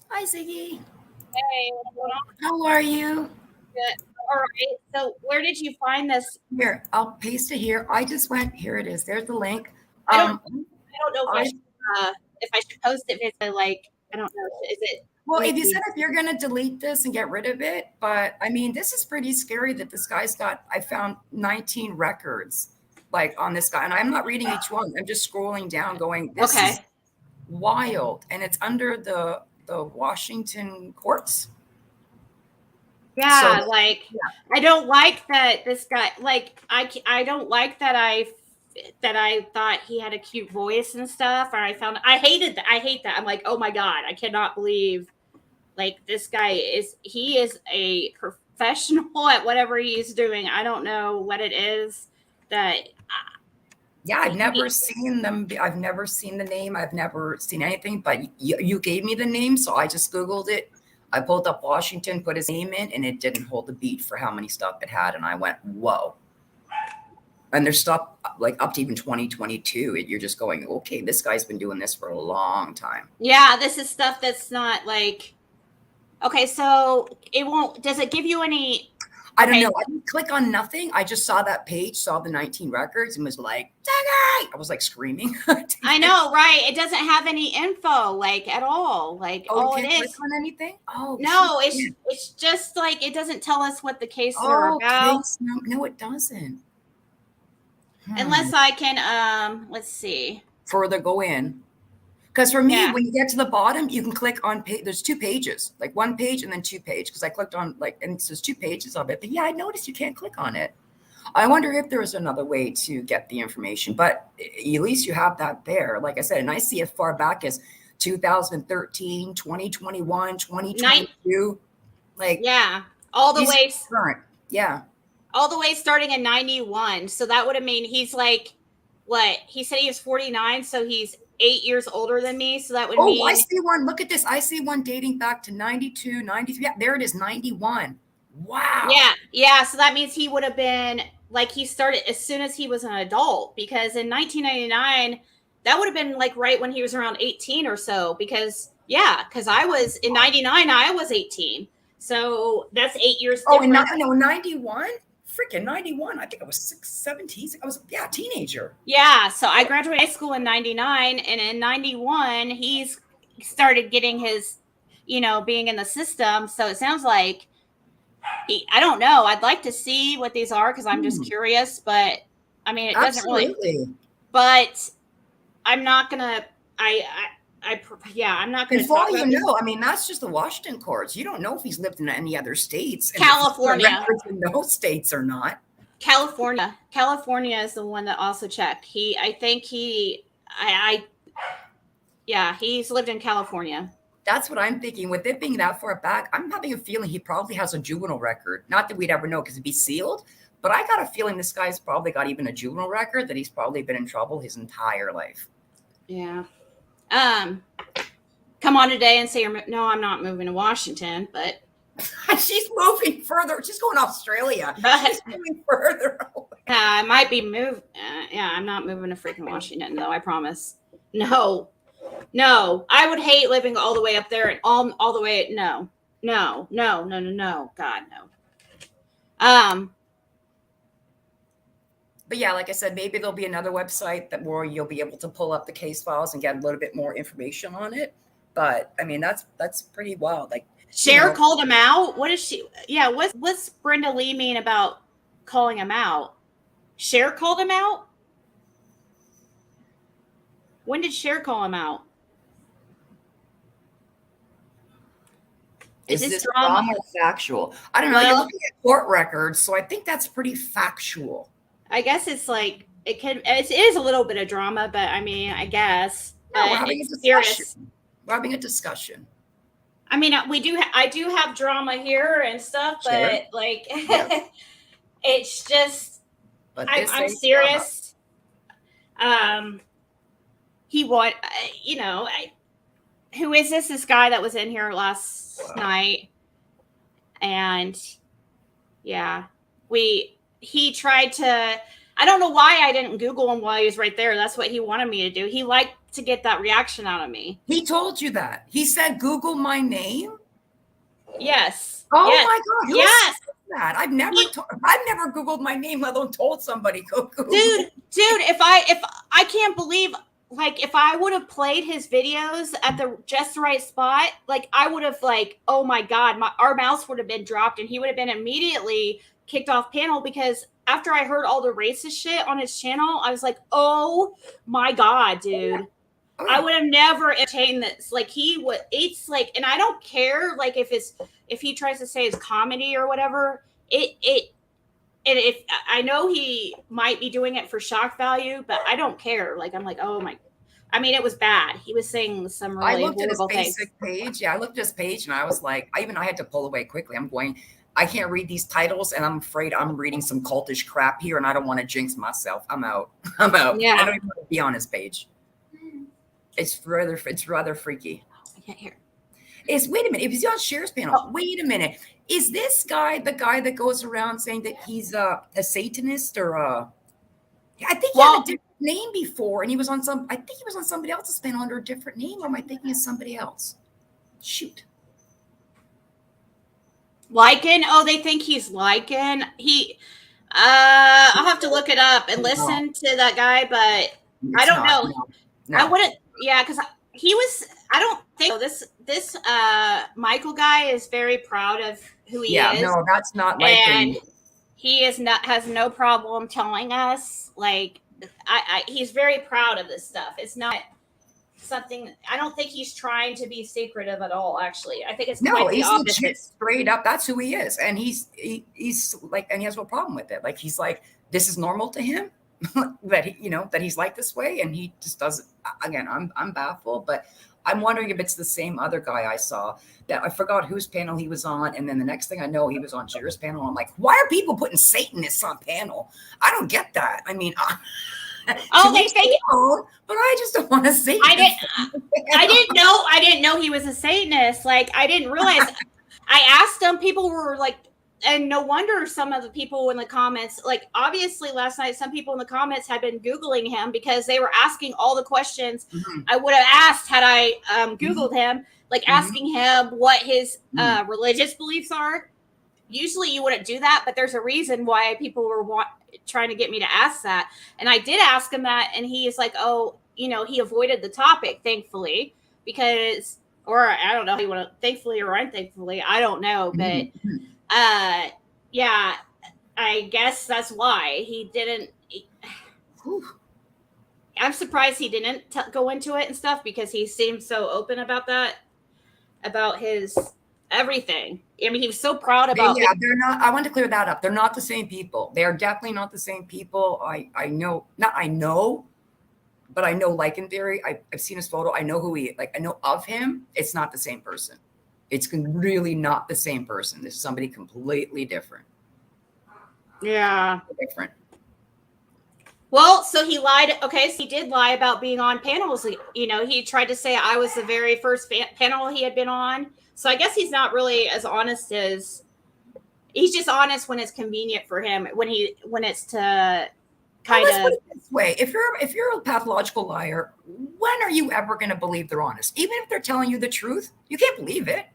Hi, Ziggy. Hey, what's going on? How are you? Good. All right. So, where did you find this? Here, I'll paste it here. I just went. Here it is. There's the link. I don't know if I should post it. It's like, I don't know. Is it? Well, if you said if you're gonna delete this and get rid of it, but I mean, this is pretty scary that this guy's got. I found 19 records. like on this guy, and I'm not reading each one. I'm just scrolling down, going, "This is wild," and it's under the Washington courts. Yeah, So, like yeah. I don't like that this guy. Like I don't like that I thought he had a cute voice and stuff. Or I hated that. I hate that. I'm like, oh my god, I cannot believe like this guy he is a professional at whatever he's doing. I don't know what it is that Yeah, I've never seen them. I've never seen the name. I've never seen anything, but you gave me the name, so I just Googled it. I pulled up Washington, put his name in, and it didn't hold a beat for how many stuff it had. And I went, whoa. And there's stuff like up to even 2022. You're just going, okay, this guy's been doing this for a long time. Yeah, this is stuff that's not like, okay, so does it give you any? I don't know. I didn't click on nothing. I just saw that page, saw the 19 records, and was like, Daggy! I was like screaming. I know, right? It doesn't have any info, like at all. Like all it is. Click on anything? Oh no, it's just like it doesn't tell us what the cases are about. No, it doesn't. Unless I can, let's see. Further go in. Because for me, when you get to the bottom, you can click on page. There's 2 pages, like 1 page and then 2 pages. Because I clicked on and it says 2 pages of it. But yeah, I noticed you can't click on it. I wonder if there is another way to get the information. But at least you have that there. Like I said, and I see it far back as 2013, 2021, 2022. Like all the way current. Yeah. All the way starting in 91. So that would have mean he's like, what? He said he was 49, so he's 8 years older than me. So that would mean. Oh, I see one. Look at this. I see one dating back to 92, 93. Yeah, there it is, 91. Wow. Yeah. So that means he would have been like he started as soon as he was an adult, because in 1999, that would have been like right when he was around 18 or so. Because I was in 99, I was 18. So that's 8 years. Oh, and no, 91? Freaking 91. I think I was 17. I was, a teenager. Yeah. So I graduated high school in 99. And in 91, he's started getting his, being in the system. So it sounds like, I don't know. I'd like to see what these are because I'm just curious. But I mean, it doesn't really. But I'm not going to, I'm not going to. For all you know, I mean, that's just the Washington courts. You don't know if he's lived in any other states. California. In those states or not. California is the one that also checked. He's lived in California. That's what I'm thinking. With it being that far back, I'm having a feeling he probably has a juvenile record. Not that we'd ever know because it'd be sealed, but I got a feeling this guy's probably got even a juvenile record, that he's probably been in trouble his entire life. Yeah. Come on today and say, no, I'm not moving to Washington, but she's moving further. She's going to Australia. She's moving further away. I might be moved. I'm not moving to freaking Washington, though. I promise. No, I would hate living all the way up there and all the way. No. God, no. But yeah, like I said, maybe there'll be another website where you'll be able to pull up the case files and get a little bit more information on it. But I mean, that's pretty wild. Like Cher called him out. What is she? Yeah, what's Brenda Lee mean about calling him out? Cher called him out? When did Cher call him out? Is this drama or factual? I don't know. You're looking at court records, so I think that's pretty factual. I guess it's like it is a little bit of drama, but I mean, I guess we're having a discussion. We're having a discussion. I mean, I do have drama here and stuff, but like, it's just, I'm serious. Who is this? This guy that was in here last night, and he tried to. I don't know why I didn't Google him while he was right there. That's what he wanted me to do. He liked to get that reaction out of me. He told you that. He said, Google my name? Yes. Oh my God. Yes. That? I've never Googled my name, let alone told somebody go Google. Dude, if I can't believe, like, if I would have played his videos at the just right spot, like, I would have, like, oh my God, our mouse would have been dropped and he would have been immediately kicked off panel, because after I heard all the racist shit on his channel, I was like, oh my God, dude. Oh, I would have never entertained this. Like he would, it's like, and I don't care, like if he tries to say it's comedy or whatever, and if I know he might be doing it for shock value, but I don't care. Like I'm like, oh my, I mean, it was bad. He was saying some I really looked at his horrible things. basic page. Yeah, I looked at his page and I was like, I had to pull away quickly. I'm going, I can't read these titles and I'm afraid I'm reading some cultish crap here and I don't want to jinx myself. I'm out. I'm out. Yeah. I don't even want to be on his page. It's rather freaky. I can't hear. Wait a minute. If he's on Cher's panel, wait a minute. Is this guy the guy that goes around saying that he's a Satanist or I think he had a different name before and he was on I think he was on somebody else's panel under a different name, or am I thinking of somebody else? Shoot. Lycan? Oh, they think he's Lycan. I'll have to look it up and listen to that guy, but I don't know. No. I wouldn't, yeah, because he was, I don't think so. This Michael guy is very proud of who he is. Yeah, no, that's not like and he has no problem telling us, like, he's very proud of this stuff. It's not something, I don't think he's trying to be secretive at all, actually. I think it's quite the opposite. Legit, straight up, that's who he is. And he's like, and he has no problem with it. Like, he's like, this is normal to him. that that he's like this way, and he just doesn't. Again, I'm baffled, but I'm wondering if it's the same other guy I saw that I forgot whose panel he was on, and then the next thing I know, he was on Cher's panel. I'm like, why are people putting Satanists on panel? I don't get that. I mean, they think, but I just don't want to say. I didn't know he was a Satanist. Like, I didn't realize. I asked him. People were like. And no wonder some of the people in the comments, like obviously last night, some people in the comments had been Googling him because they were asking all the questions I would have asked had I Googled him, like asking him what his religious beliefs are. Usually you wouldn't do that, but there's a reason why people were trying to get me to ask that. And I did ask him that, and he is like, oh, he avoided the topic, thankfully, because, or I don't know, he would thankfully or unthankfully, I don't know, but yeah, I guess that's why he didn't. I'm surprised he didn't go into it and stuff, because he seemed so open about that, about his everything. I mean, he was so proud about. Yeah, they're not. I want to clear that up. They're not the same people. They are definitely not the same people. I know, but I know, like, in theory, I've seen his photo. I know who he is. Like, I know of him. It's not the same person. It's really not the same person. This is somebody completely different. Yeah. Different. Well, so he lied. Okay, so he did lie about being on panels. He tried to say I was the very first panel he had been on. So I guess he's not really as honest as, he's just honest when it's convenient for him, when it's to kind of. Put it this way, if you're a pathological liar, when are you ever going to believe they're honest? Even if they're telling you the truth, you can't believe it.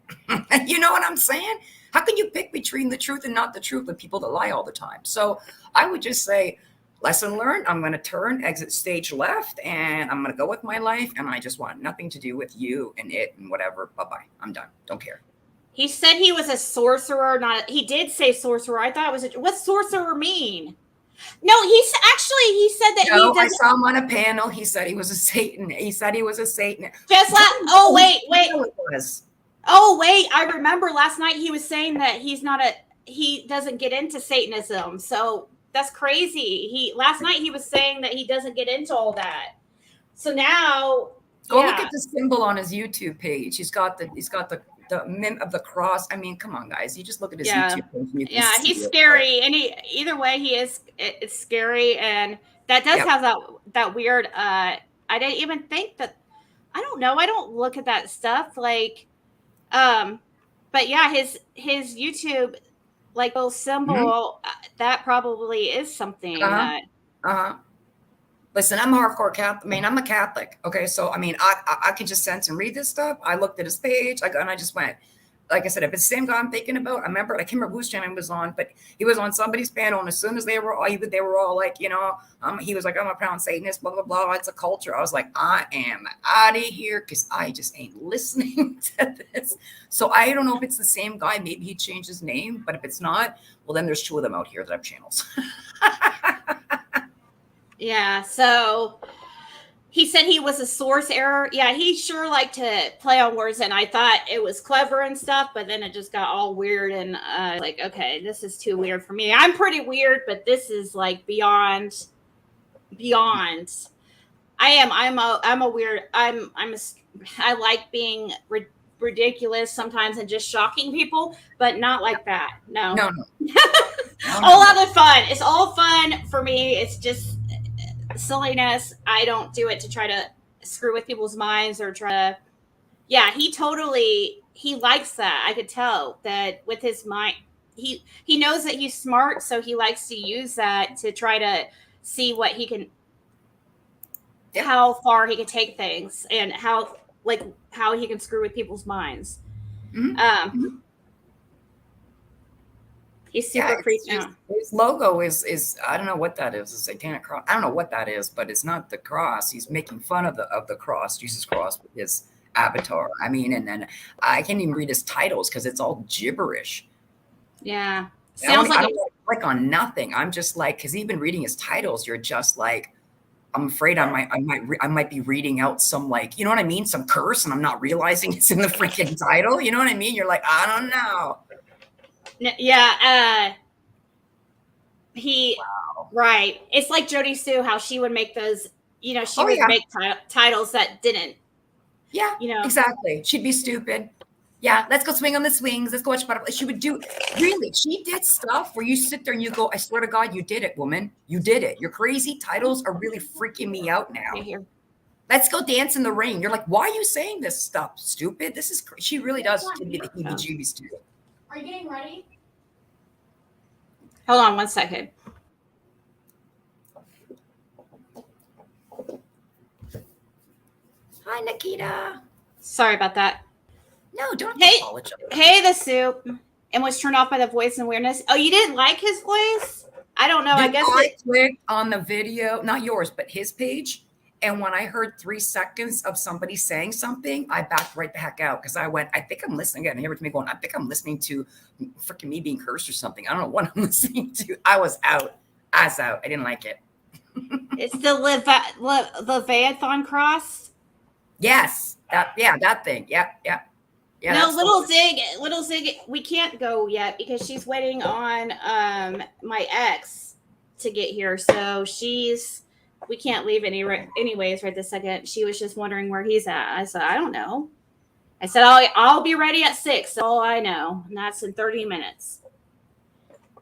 You know what I'm saying? How can you pick between the truth and not the truth with people that lie all the time? So I would just say, lesson learned. I'm going to exit stage left, and I'm going to go with my life. And I just want nothing to do with you and it and whatever. Bye-bye. I'm done. Don't care. He said he was a sorcerer. He did say sorcerer. I thought it was what's sorcerer mean? No, he said that no, he. I saw him on a panel. He said he was a Satan. He said he was a Satan. Just like, oh wait. Oh wait, I remember last night he was saying that he doesn't get into Satanism. So that's crazy. Last night he was saying that he doesn't get into all that. So now look at the symbol on his YouTube page. He's got the mint of the cross. I mean, come on, guys. You just look at his YouTube page. He's scary. And either way, it's scary. And that does have that weird, I didn't even think that, I don't know. I don't look at that stuff like, but yeah, his YouTube, like little symbol, that probably is something that. Listen, I'm a hardcore Catholic. I mean, I'm a Catholic. Okay. So, I mean, I can just sense and read this stuff. I looked at his page and I just went, like I said, if it's the same guy I'm thinking about, I can't remember whose channel he was on, but he was on somebody's panel. And as soon as they were all like, he was like, I'm a proud Satanist, blah, blah, blah. It's a culture. I was like, I am out of here because I just ain't listening to this. So I don't know if it's the same guy. Maybe he changed his name, but if it's not, well, then there's two of them out here that have channels. Yeah, so he said he was a source error. Yeah, he sure liked to play on words, and I thought it was clever and stuff, but then it just got all weird, and like, okay, this is too weird for me. I'm pretty weird, but this is like beyond. I'm a weird. I like being ridiculous sometimes and just shocking people, but not like that. No. No, no. All other fun. It's all fun for me. It's just silliness. I don't do it to try to screw with people's minds or try to. Yeah, he likes that. I could tell that with his mind. He knows that he's smart, so he likes to use that to try to see what he can, how far he can take things, and how he can screw with people's minds. He's super creepy out. His logo is I don't know what that is. A satanic cross. I don't know what that is, but it's not the cross. He's making fun of the cross, Jesus cross, with his avatar. I mean, and then I can't even read his titles because it's all gibberish. Yeah, sounds like I don't click on nothing. I'm just like, because even reading his titles, you're just like, I'm afraid I might be reading out some, like, you know what I mean, some curse, and I'm not realizing it's in the freaking title. You know what I mean? You're like, I don't know. Yeah, right. It's like Jody Sue, how she would make those, she would make titles that didn't. Yeah, exactly. She'd be stupid. Yeah, let's go swing on the swings. Let's go watch butterfly. She would do, really, she did stuff where you sit there and you go, I swear to God, you did it, woman. You did it. Your crazy titles are really freaking me out now. Let's go dance in the rain. You're like, why are you saying this stuff, stupid? This is, she really does give me the heebie-jeebies too. Are you getting ready? Hold on 1 second. Hi, Nikita. Sorry about that. No, don't apologize. Hey, the soup. And was turned off by the voice and weirdness. Oh, you didn't like his voice? I don't know. I guess I clicked on the video, not yours, but his page. And when I heard 3 seconds of somebody saying something, I backed right the heck out because I went, I think I'm listening again. And here to me going, I think I'm listening to freaking me being cursed or something. I don't know what I'm listening to. I was out. I didn't like it. It's the Leviathan cross. Yes. That thing. Yeah. No, little Zig, we can't go yet because she's waiting on my ex to get here. So we can't leave anyways right this second. She was just wondering where he's at. I said, I don't know. I said, I'll be ready at 6. That's all I know. And that's in 30 minutes.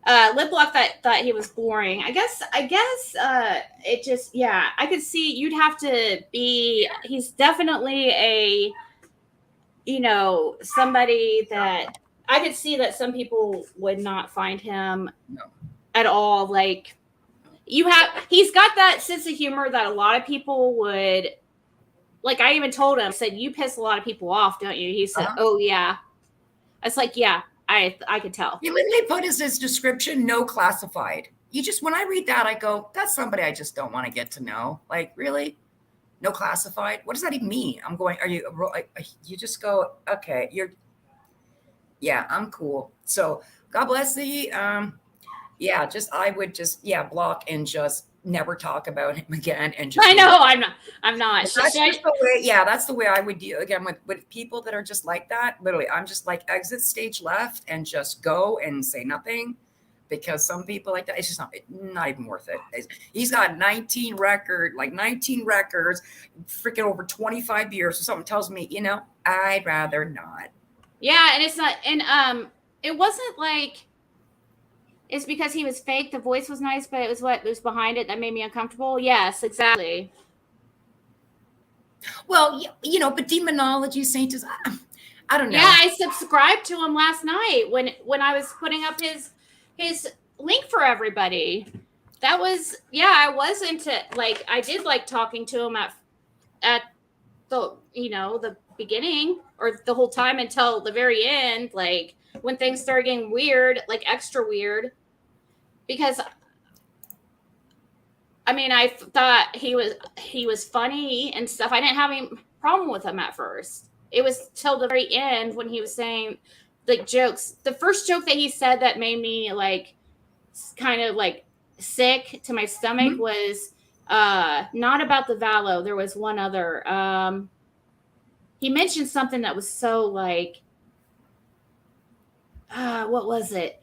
Liplock thought he was boring. I guess it just, yeah, I could see you'd have to be, he's definitely a, somebody that I could see that some people would not find him at all. Like, he's got that sense of humor that a lot of people would, like, I even told him, I said, you piss a lot of people off, don't you? He said, oh yeah. I was like, yeah, I could tell. He literally put as his description, no classified. When I read that, I go, that's somebody I just don't want to get to know. Like, really? No classified? What does that even mean? I'm going, you just go, okay, I'm cool. So God bless thee. I would just, block and just never talk about him again. And just, I know, I'm not. That's the way, that's the way I would deal again with people that are just like that. Literally, I'm just like, exit stage left and just go and say nothing. Because some people like that, it's just not even worth it. He's got 19 records, freaking over 25 years or something. Tells me, I'd rather not. Yeah, and it's not, and it wasn't like it's because he was fake. The voice was nice, but it was what was behind it that made me uncomfortable. Yes, exactly. Well, but demonology, Saint is, I don't know. Yeah, I subscribed to him last night when I was putting up his link for everybody. That was, I was into, like, I did like talking to him at the, the beginning or the whole time until the very end, like when things started getting weird, like extra weird, because I mean, I thought he was funny and stuff. I didn't have any problem with him at first. It was till the very end when he was saying like jokes. The first joke that he said that made me like kind of like sick to my stomach was not about the Valo. There was one other. He mentioned something that was so like, what was it?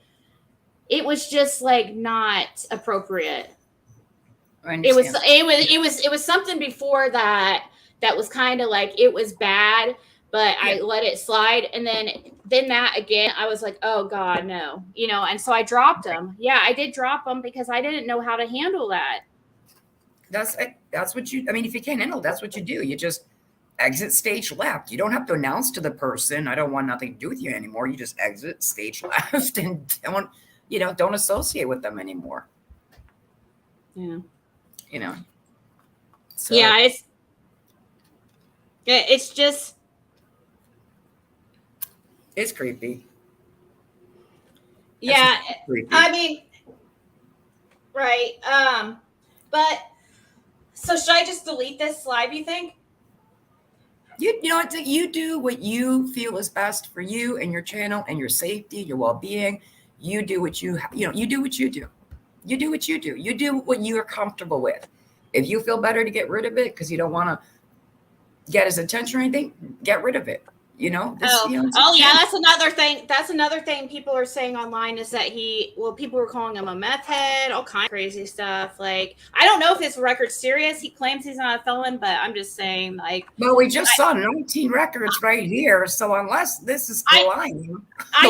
It was just like not appropriate. It was something before that was kind of like, it was bad, but I let it slide. And then that again, I was like, oh God, no, and so I dropped them. Yeah, I did drop them because I didn't know how to handle that. That's what you, I mean, if you can't handle, that's what you do. You just exit stage left. You don't have to announce to the person, I don't want nothing to do with you anymore. You just exit stage left and don't associate with them anymore. Yeah. So. Yeah, it's just, it's creepy. Yeah, creepy. I mean, right. But so should I just delete this live, you think? You know what? You do what you feel is best for you and your channel and your safety, your well-being. You do what you do what you do. You do what you do. You do what you are comfortable with. If you feel better to get rid of it because you don't want to get his attention or anything, get rid of it. Yeah, that's another thing. That's another thing people are saying online is that people were calling him a meth head, all kind of crazy stuff. Like, I don't know if his record's serious. He claims he's not a felon, but I'm just saying, like. Well, we just saw 19 records right here. So unless this is lying, I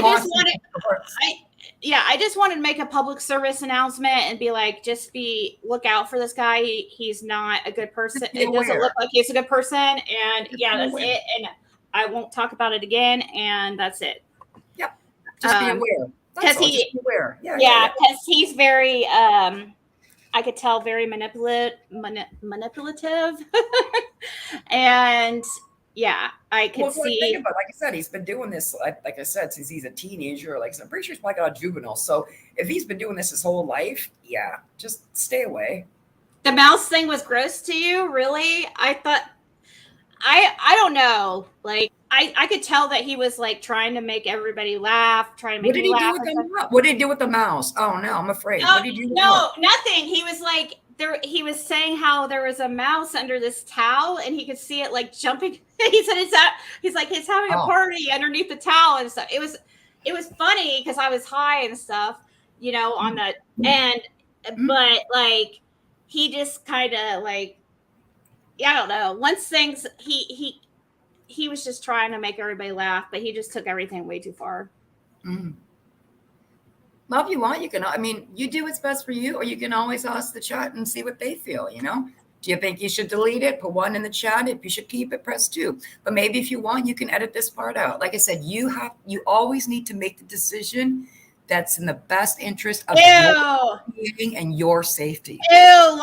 just wanted to make a public service announcement and be like, look out for this guy. He's not a good person. It doesn't look like he's a good person. And that's it. And I won't talk about it again. And that's it. Yep. Just be aware. Because aware. Yeah. Because he's very, I could tell, very manipulative. And yeah, I could see. Think about, like I said, he's been doing this, like I said, since he's a teenager. Like, I'm pretty sure he's like a juvenile. So if he's been doing this his whole life, yeah, just stay away. The mouse thing was gross to you, really? I thought, I don't know. Like, I could tell that he was like trying to make everybody laugh, trying to make me laugh. What did he do with the mouse? Oh no, I'm afraid. What did he do? No, nothing. He was like, he was saying how there was a mouse under this towel and he could see it like jumping. He said he's like, he's having a party underneath the towel and stuff. It was funny because I was high and stuff, on the but like, he just kind of like, I don't know. Once things, he was just trying to make everybody laugh, but he just took everything way too far. Mm. Well, if you want, you can, you do what's best for you, or you can always ask the chat and see what they feel, Do you think you should delete it? Put 1 in the chat. If you should keep it, press 2. But maybe if you want, you can edit this part out. Like I said, you always need to make the decision that's in the best interest of your being and your safety. Ew,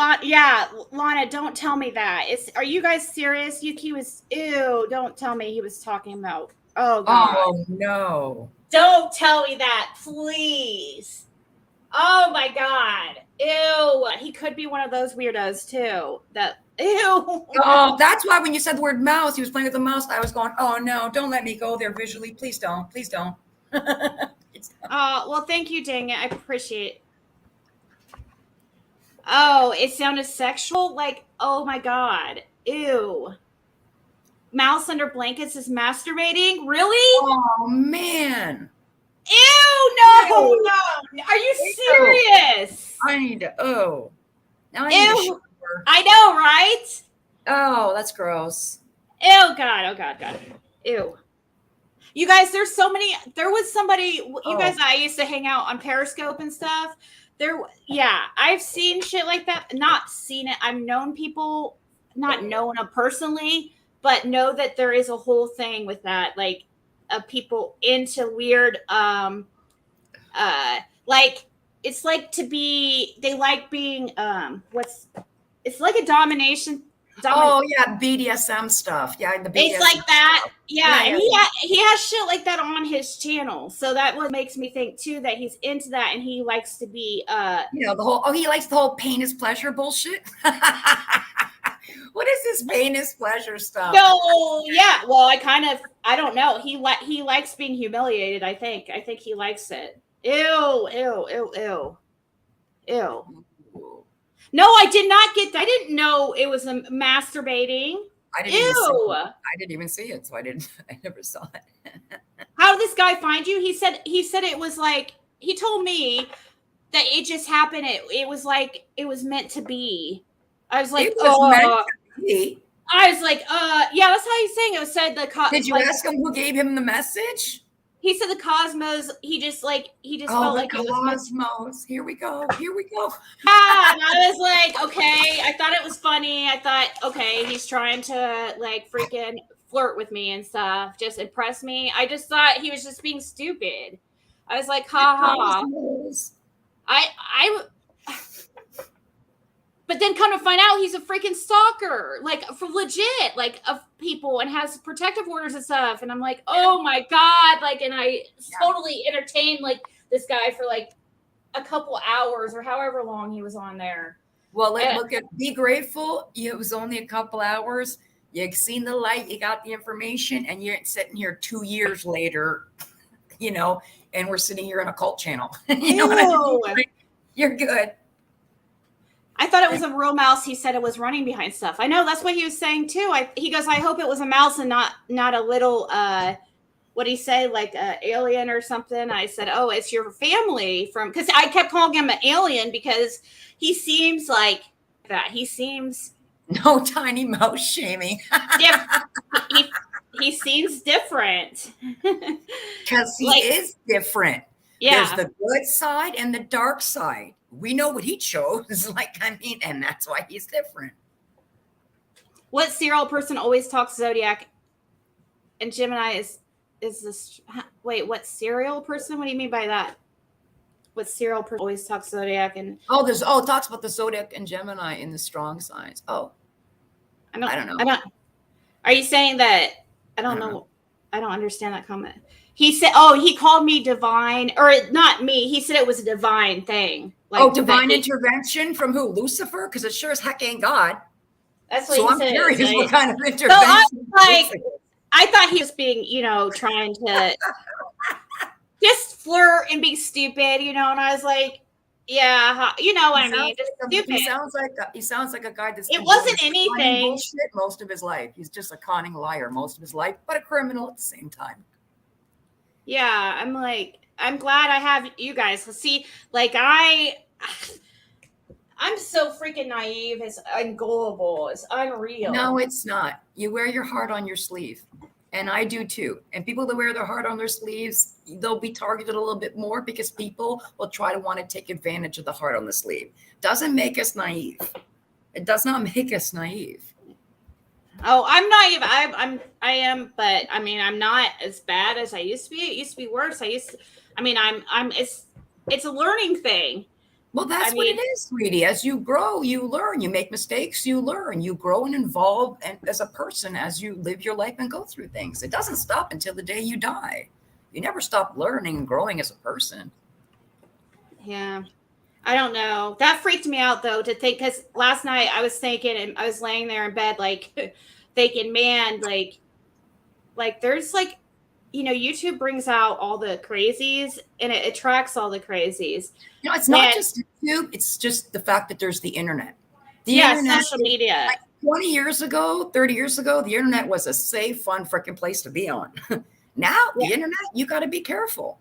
Lana, don't tell me that. Are you guys serious? Don't tell me he was talking about, oh God. Oh no. Don't tell me that, please. Oh my God. Ew. He could be one of those weirdos too. Ew. Oh, that's why when you said the word mouse, he was playing with the mouse. I was going, oh no, don't let me go there visually. Please don't. Please don't. Well, thank you, dang it. I appreciate it. Oh, it sounded sexual? Like, oh my God. Ew. Mouse under blankets is masturbating? Really? Oh, man. Ew, no. Are you serious? I need to, Now I need to I know, right? Oh, that's gross. Ew, God. Ew. You guys, there was somebody, guys, I used to hang out on Periscope and stuff. I've seen shit like that. Not seen it. I've known people, not known them personally, but know that there is a whole thing with that, like, of people into weird, like, it's like they like being, it's like a domination. Oh yeah, BDSM stuff. Yeah, the BDSM it's like that. Stuff. Yeah, and he has shit like that on his channel. So that what makes me think too that he's into that and he likes to be he likes the whole pain is pleasure bullshit. What is this pain is pleasure stuff? No, yeah. Well, I don't know. He likes being humiliated, I think. I think he likes it. Ew. No, I did not get that. I didn't know it was a masturbating. I didn't even see Ew. it. I didn't even see it, so I never saw it. How did this guy find you? He said it was like, he told me that it just happened. It was like it was meant to be. I was like, It was meant to be. I was like, yeah, that's how he's saying it. Was said Did you ask him who gave him the message? He said the cosmos. He just felt like the cosmos. Here we go. Here we go. Yeah, and I was like, okay. I thought it was funny. I thought, okay, he's trying to like freaking flirt with me and stuff, just impress me. I just thought he was just being stupid. I was like, ha ha. But then come to find out he's a freaking stalker, like for legit, like of people, and has protective orders and stuff. And I'm like, oh my God. Like, and I totally entertained like this guy for like a couple hours or however long he was on there. Well, be grateful. It was only a couple hours. You've seen the light, you got the information, and you're sitting here 2 years later, and we're sitting here on a cult channel. You know what I mean? You're good. I thought it was a real mouse. He said it was running behind stuff. I know, that's what he was saying too. He goes, I hope it was a mouse and not a little, what did he say, like an alien or something? I said, oh, it's your family because I kept calling him an alien because he seems like that. He seems. No tiny mouse shaming. Yeah, he seems different. Because he is different. Yeah. There's the good side and the dark side. We know what he chose. And that's why he's different. What serial person always talks zodiac? And Gemini is this. Wait, what serial person? What do you mean by that? What serial person always talks zodiac? And it talks about the zodiac and Gemini in the strong signs. Oh, I don't know. Are you saying that? I don't know. I don't understand that comment. He said, he called me divine, or not me. He said it was a divine thing. Like, divine intervention from who? Lucifer? Because it sure as heck ain't God. That's what he said. So I'm curious what kind of intervention. So I thought he was being, trying to just flirt and be stupid, and I was like, yeah, you know what I mean? Just stupid. He sounds like a guy that's. It wasn't anything. Bullshit most of his life. He's just a conning liar most of his life, but a criminal at the same time. Yeah, I'm glad I have you guys. See, like I'm so freaking naive. It's ungullible. It's unreal. No, it's not. You wear your heart on your sleeve. And I do too. And people that wear their heart on their sleeves, they'll be targeted a little bit more because people will try to want to take advantage of the heart on the sleeve. Doesn't make us naive. It does not make us naive. Oh, I'm naive. I am, but I mean, I'm not as bad as I used to be. It used to be worse. It's a learning thing. Well, that's what it is, sweetie. As you grow, you learn. You make mistakes, you learn. You grow and evolve as a person as you live your life and go through things. It doesn't stop until the day you die. You never stop learning and growing as a person. Yeah. I don't know. That freaked me out, though, to think, because last night I was thinking, and I was laying there in bed, like, thinking, man, like there's, like, YouTube brings out all the crazies, and it attracts all the crazies. It's not just YouTube. It's just the fact that there's the internet. Internet, social media. Like 20 years ago, 30 years ago, the internet was a safe, fun, freaking place to be on. Now, the internet, you got to be careful.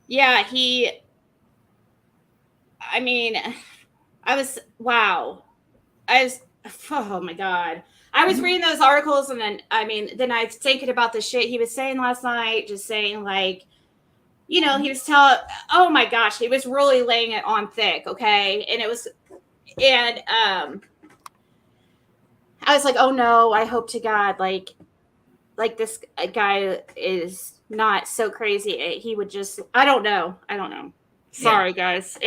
Yeah, oh my God. I was reading those articles, and then I was thinking about the shit he was saying last night, just saying, like, he was oh my gosh, he was really laying it on thick. Okay. And I was like, oh no, I hope to God, like this guy is not so crazy. He would just, I don't know. Sorry, guys.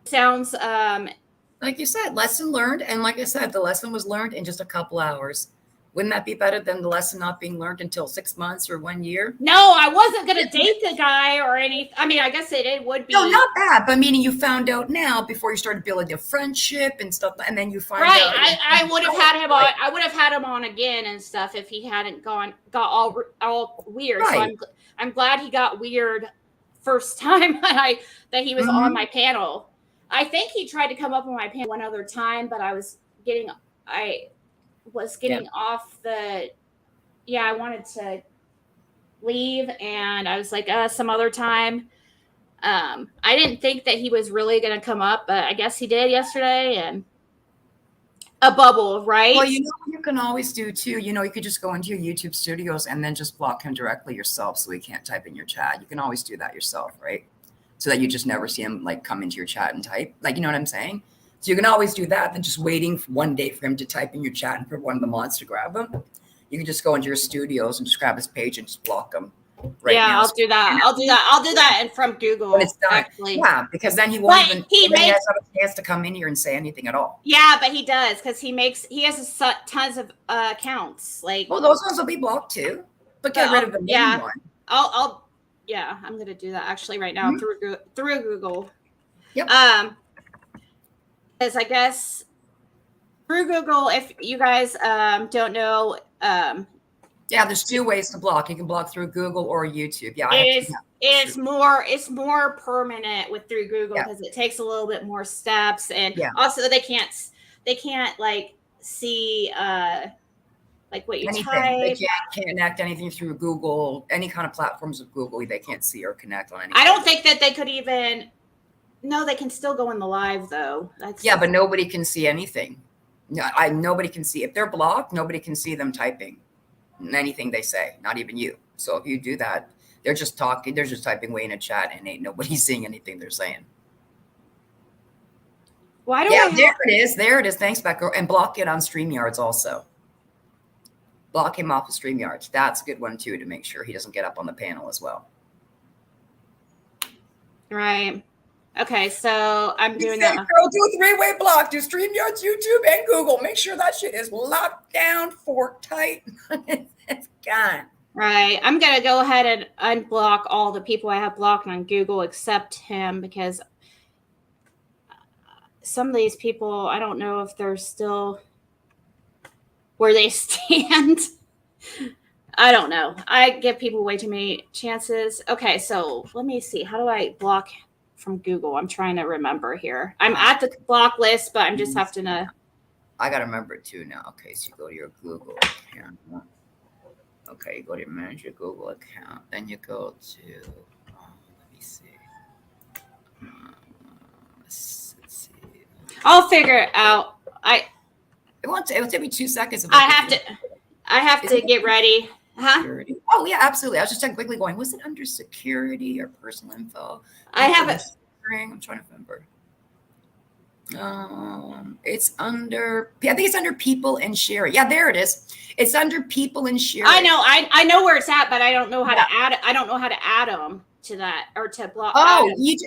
Sounds like you said, lesson learned. And like I said, the lesson was learned in just a couple hours. Wouldn't that be better than the lesson not being learned until 6 months or 1 year? No, I wasn't going to date the guy or anything. I guess it would be. No, not that. But meaning you found out now before you started building a friendship and stuff. And then you find out. Right. I would have had him on. I would have had him on again and stuff if he hadn't got all weird. Right. So I'm glad he got weird first time that he was on my panel. I think he tried to come up on my panel one other time, but I was getting off the. Yeah, I wanted to leave, and I was like, some other time. I didn't think that he was really going to come up, but I guess he did yesterday, and a bubble, right? Well, you can always do too. You could just go into your YouTube studios and then just block him directly yourself so he can't type in your chat. You can always do that yourself, right? So that you just never see him like come into your chat and type. Like, you know what I'm saying? So you can always do that than just waiting for one day for him to type in your chat and for one of the mods to grab him. You can just go into your studios and just grab his page and just block him. Right now. I'll do that. I'll do that and from Google. When it's done. Actually. Yeah, because then he won't even he has a chance to come in here and say anything at all. Yeah, but he does because he has tons of accounts. Like, well, those ones will be blocked too. But get rid of the main one. I'm gonna do that actually right now through Google. Yep. Because I guess through Google, if you guys don't know, yeah, there's two ways to block. You can block through Google or YouTube. Yeah, it's more permanent with through Google because it takes a little bit more steps, and also they can't like see like what you anything. type. They can't connect anything through Google, any kind of platforms of Google. They can't see or connect on anything. I don't think that they could even. No, they can still go in the live though. But nobody can see anything. No, nobody can see if they're blocked. Nobody can see them typing anything they say, not even you. So if you do that, they're just talking, they're just typing away in a chat and ain't nobody seeing anything they're saying. Why there it is. Thanks, Becca. And block it on StreamYards also. Block him off of StreamYards. That's a good one too, to make sure he doesn't get up on the panel as well. Right. Okay, so I'm doing that. Girl, do a 3-way block. Do StreamYards, YouTube, and Google. Make sure that shit is locked down, fork tight. It's gone. Right. I'm going to go ahead and unblock all the people I have blocked on Google except him because some of these people, I don't know if they're still where they stand. I don't know. I give people way too many chances. Okay, so let me see. How do I block from Google? I'm trying to remember here. I'm at the block list, but I'm just having to. I got to remember it too now. Okay, so you go to your Google account. Okay, you go to manage your Google account. Then you go to, let me see. Let's see. I'll figure it out. It'll take me 2 seconds. I have to get ready. Security. Oh yeah, absolutely. I was just quickly going. Was it under security or personal info? I have it. I'm trying to remember. It's under. I think it's under people and sharing. Yeah, there it is. It's under people and sharing. I know. I know where it's at, but I don't know how to add it. I don't know how to add them to that or to block. Oh, you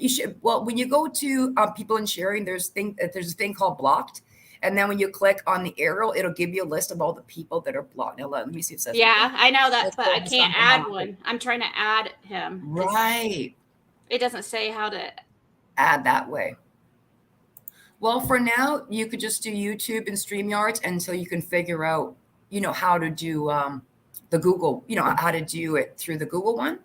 should. Well, when you go to people and sharing, there's a thing called blocked. And then when you click on the arrow, it'll give you a list of all the people that are blocked. Now, let me see if it says. Yeah, I know that, but I can't add one. I'm trying to add him. Right. It doesn't say how to add that way. Well, for now, you could just do YouTube and StreamYards until you can figure out, how to do the Google, how to do it through the Google one.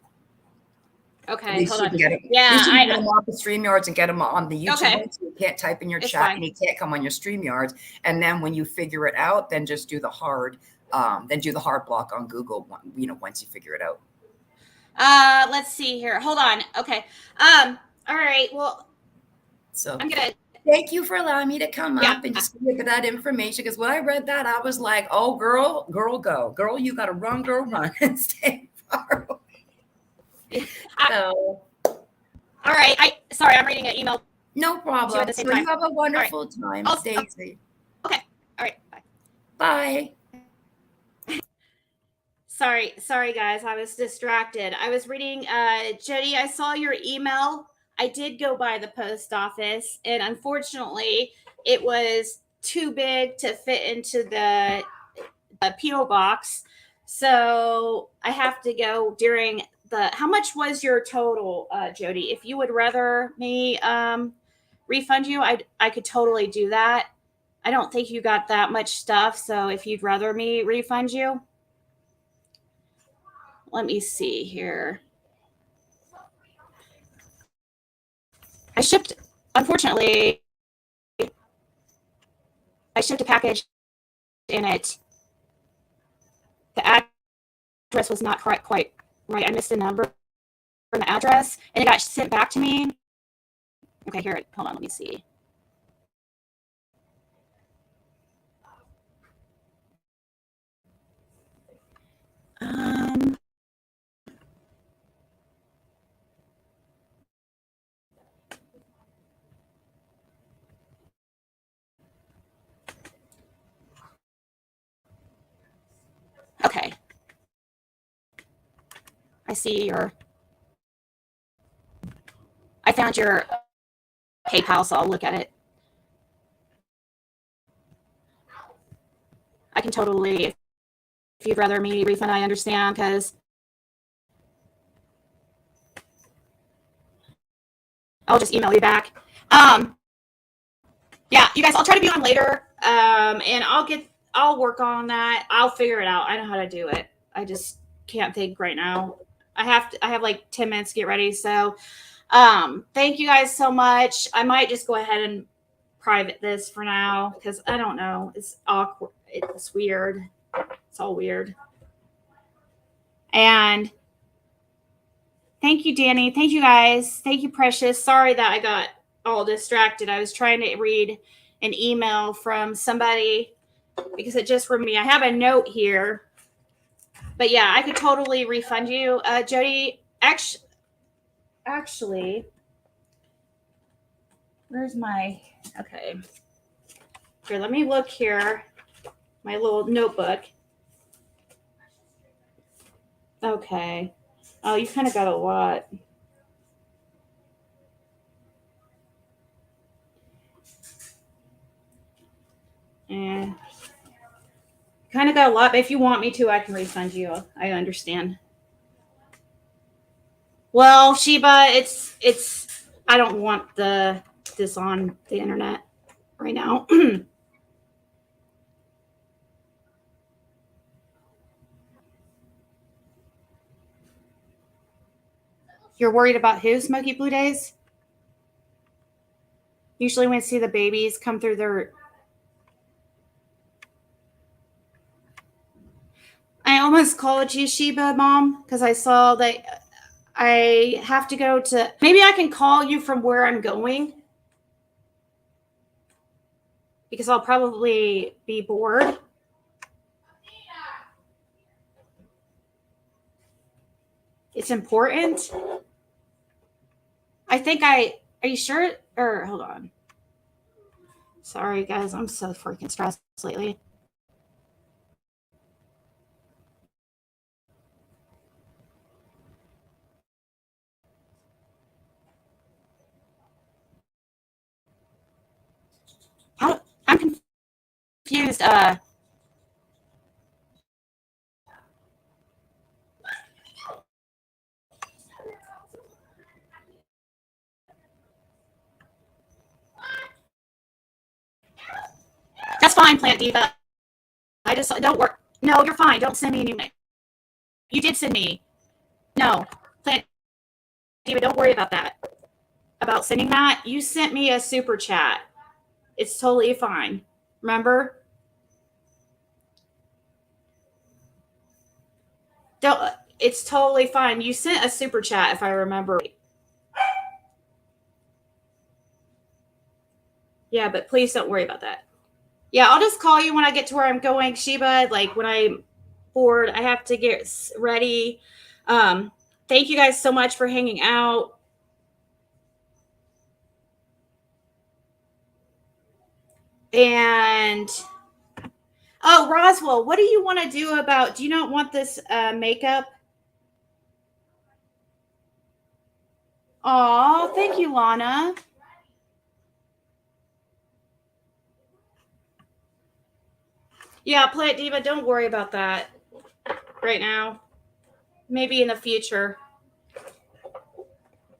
Okay, hold on. Yeah, I get him off the StreamYards and get him on the YouTube one, so you can't type in your chat and he can't come on your StreamYards. And then when you figure it out, then just do the hard block on Google. Once you figure it out. Let's see here. Hold on. Okay. All right. Well, so I'm gonna. Thank you for allowing me to come up and just look at that information. Because when I read that, I was like, "Oh, girl, go, girl, you got to run, girl, run, and stay far away." So, all right. Sorry, I'm reading an email. No problem. You have a wonderful time. Stay safe. Okay. All right. Bye. Sorry, guys. I was distracted. I was reading. Jody, I saw your email. I did go by the post office, and unfortunately, it was too big to fit into the P.O. box. So I have to go during how much was your total, Jody? If you would rather me refund you, I could totally do that. I don't think you got that much stuff. So if you'd rather me refund you, let me see here. I shipped unfortunately, I shipped a package in it. The address was not quite right. I missed a number from the address, and it got sent back to me. Okay, here. Hold on. Let me see. Um, okay. I found your PayPal, so I'll look at it. I can totally, if you'd rather me refund, I understand, because I'll just email you back. Yeah, you guys, I'll try to be on later. And I'll work on that. I'll figure it out. I know how to do it. I just can't think right now. I have like 10 minutes to get ready. So, thank you guys so much. I might just go ahead and private this for now because I don't know. It's awkward. It's weird. It's all weird. And thank you, Danny. Thank you guys. Thank you, Precious. Sorry that I got all distracted. I was trying to read an email from somebody because it just reminded me. I have a note here. But yeah, I could totally refund you. Jody, actually, where's my, okay. Here, let me look here. My little notebook. Okay. Oh, you kind of got a lot. And kind of got a lot, but if you want me to, I can refund you. I understand. Well, Sheba, it's I don't want this on the internet right now. You're worried about who, Smoky Blue Days? Usually when I see the babies come through their... I almost called you Sheba, Mom, because I saw that I have to go to... Maybe I can call you from where I'm going. Because I'll probably be bored. It's important. I think are you sure? Or hold on. Sorry, guys. I'm so freaking stressed lately. I'm confused. That's fine, Plant Diva. I just don't work. No, you're fine. Don't send me any. You did send me. No, Plant Diva, don't worry about that. About sending that. You sent me a super chat. It's totally fine. Remember? Don't. It's totally fine. You sent a super chat, if I remember. Yeah, but please don't worry about that. Yeah, I'll just call you when I get to where I'm going, Sheba. Like when I'm bored, I have to get ready. Thank you guys so much for hanging out. And oh, Roswell, what do you want to do about? Do you not want this makeup? Oh, thank you, Lana. Yeah, Plant Diva, don't worry about that right now. Maybe in the future.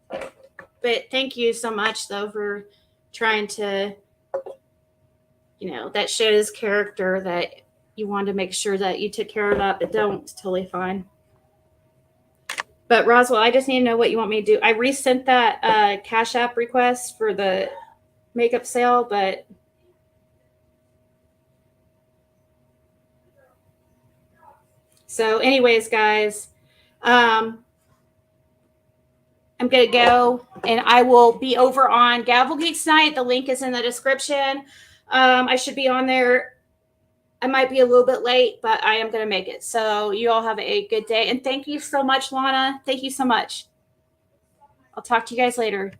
But thank you so much, though, for trying to, that shows character that you wanted to make sure that you took care of that, but don't. It's totally fine. But Roswell, I just need to know what you want me to do. I resent that Cash App request for the makeup sale, but so anyways, guys, I'm going to go and I will be over on Gavel Geeks Night. The link is in the description. I should be on there. I might be a little bit late, but I am going to make it. So you all have a good day. And thank you so much, Lana. Thank you so much. I'll talk to you guys later.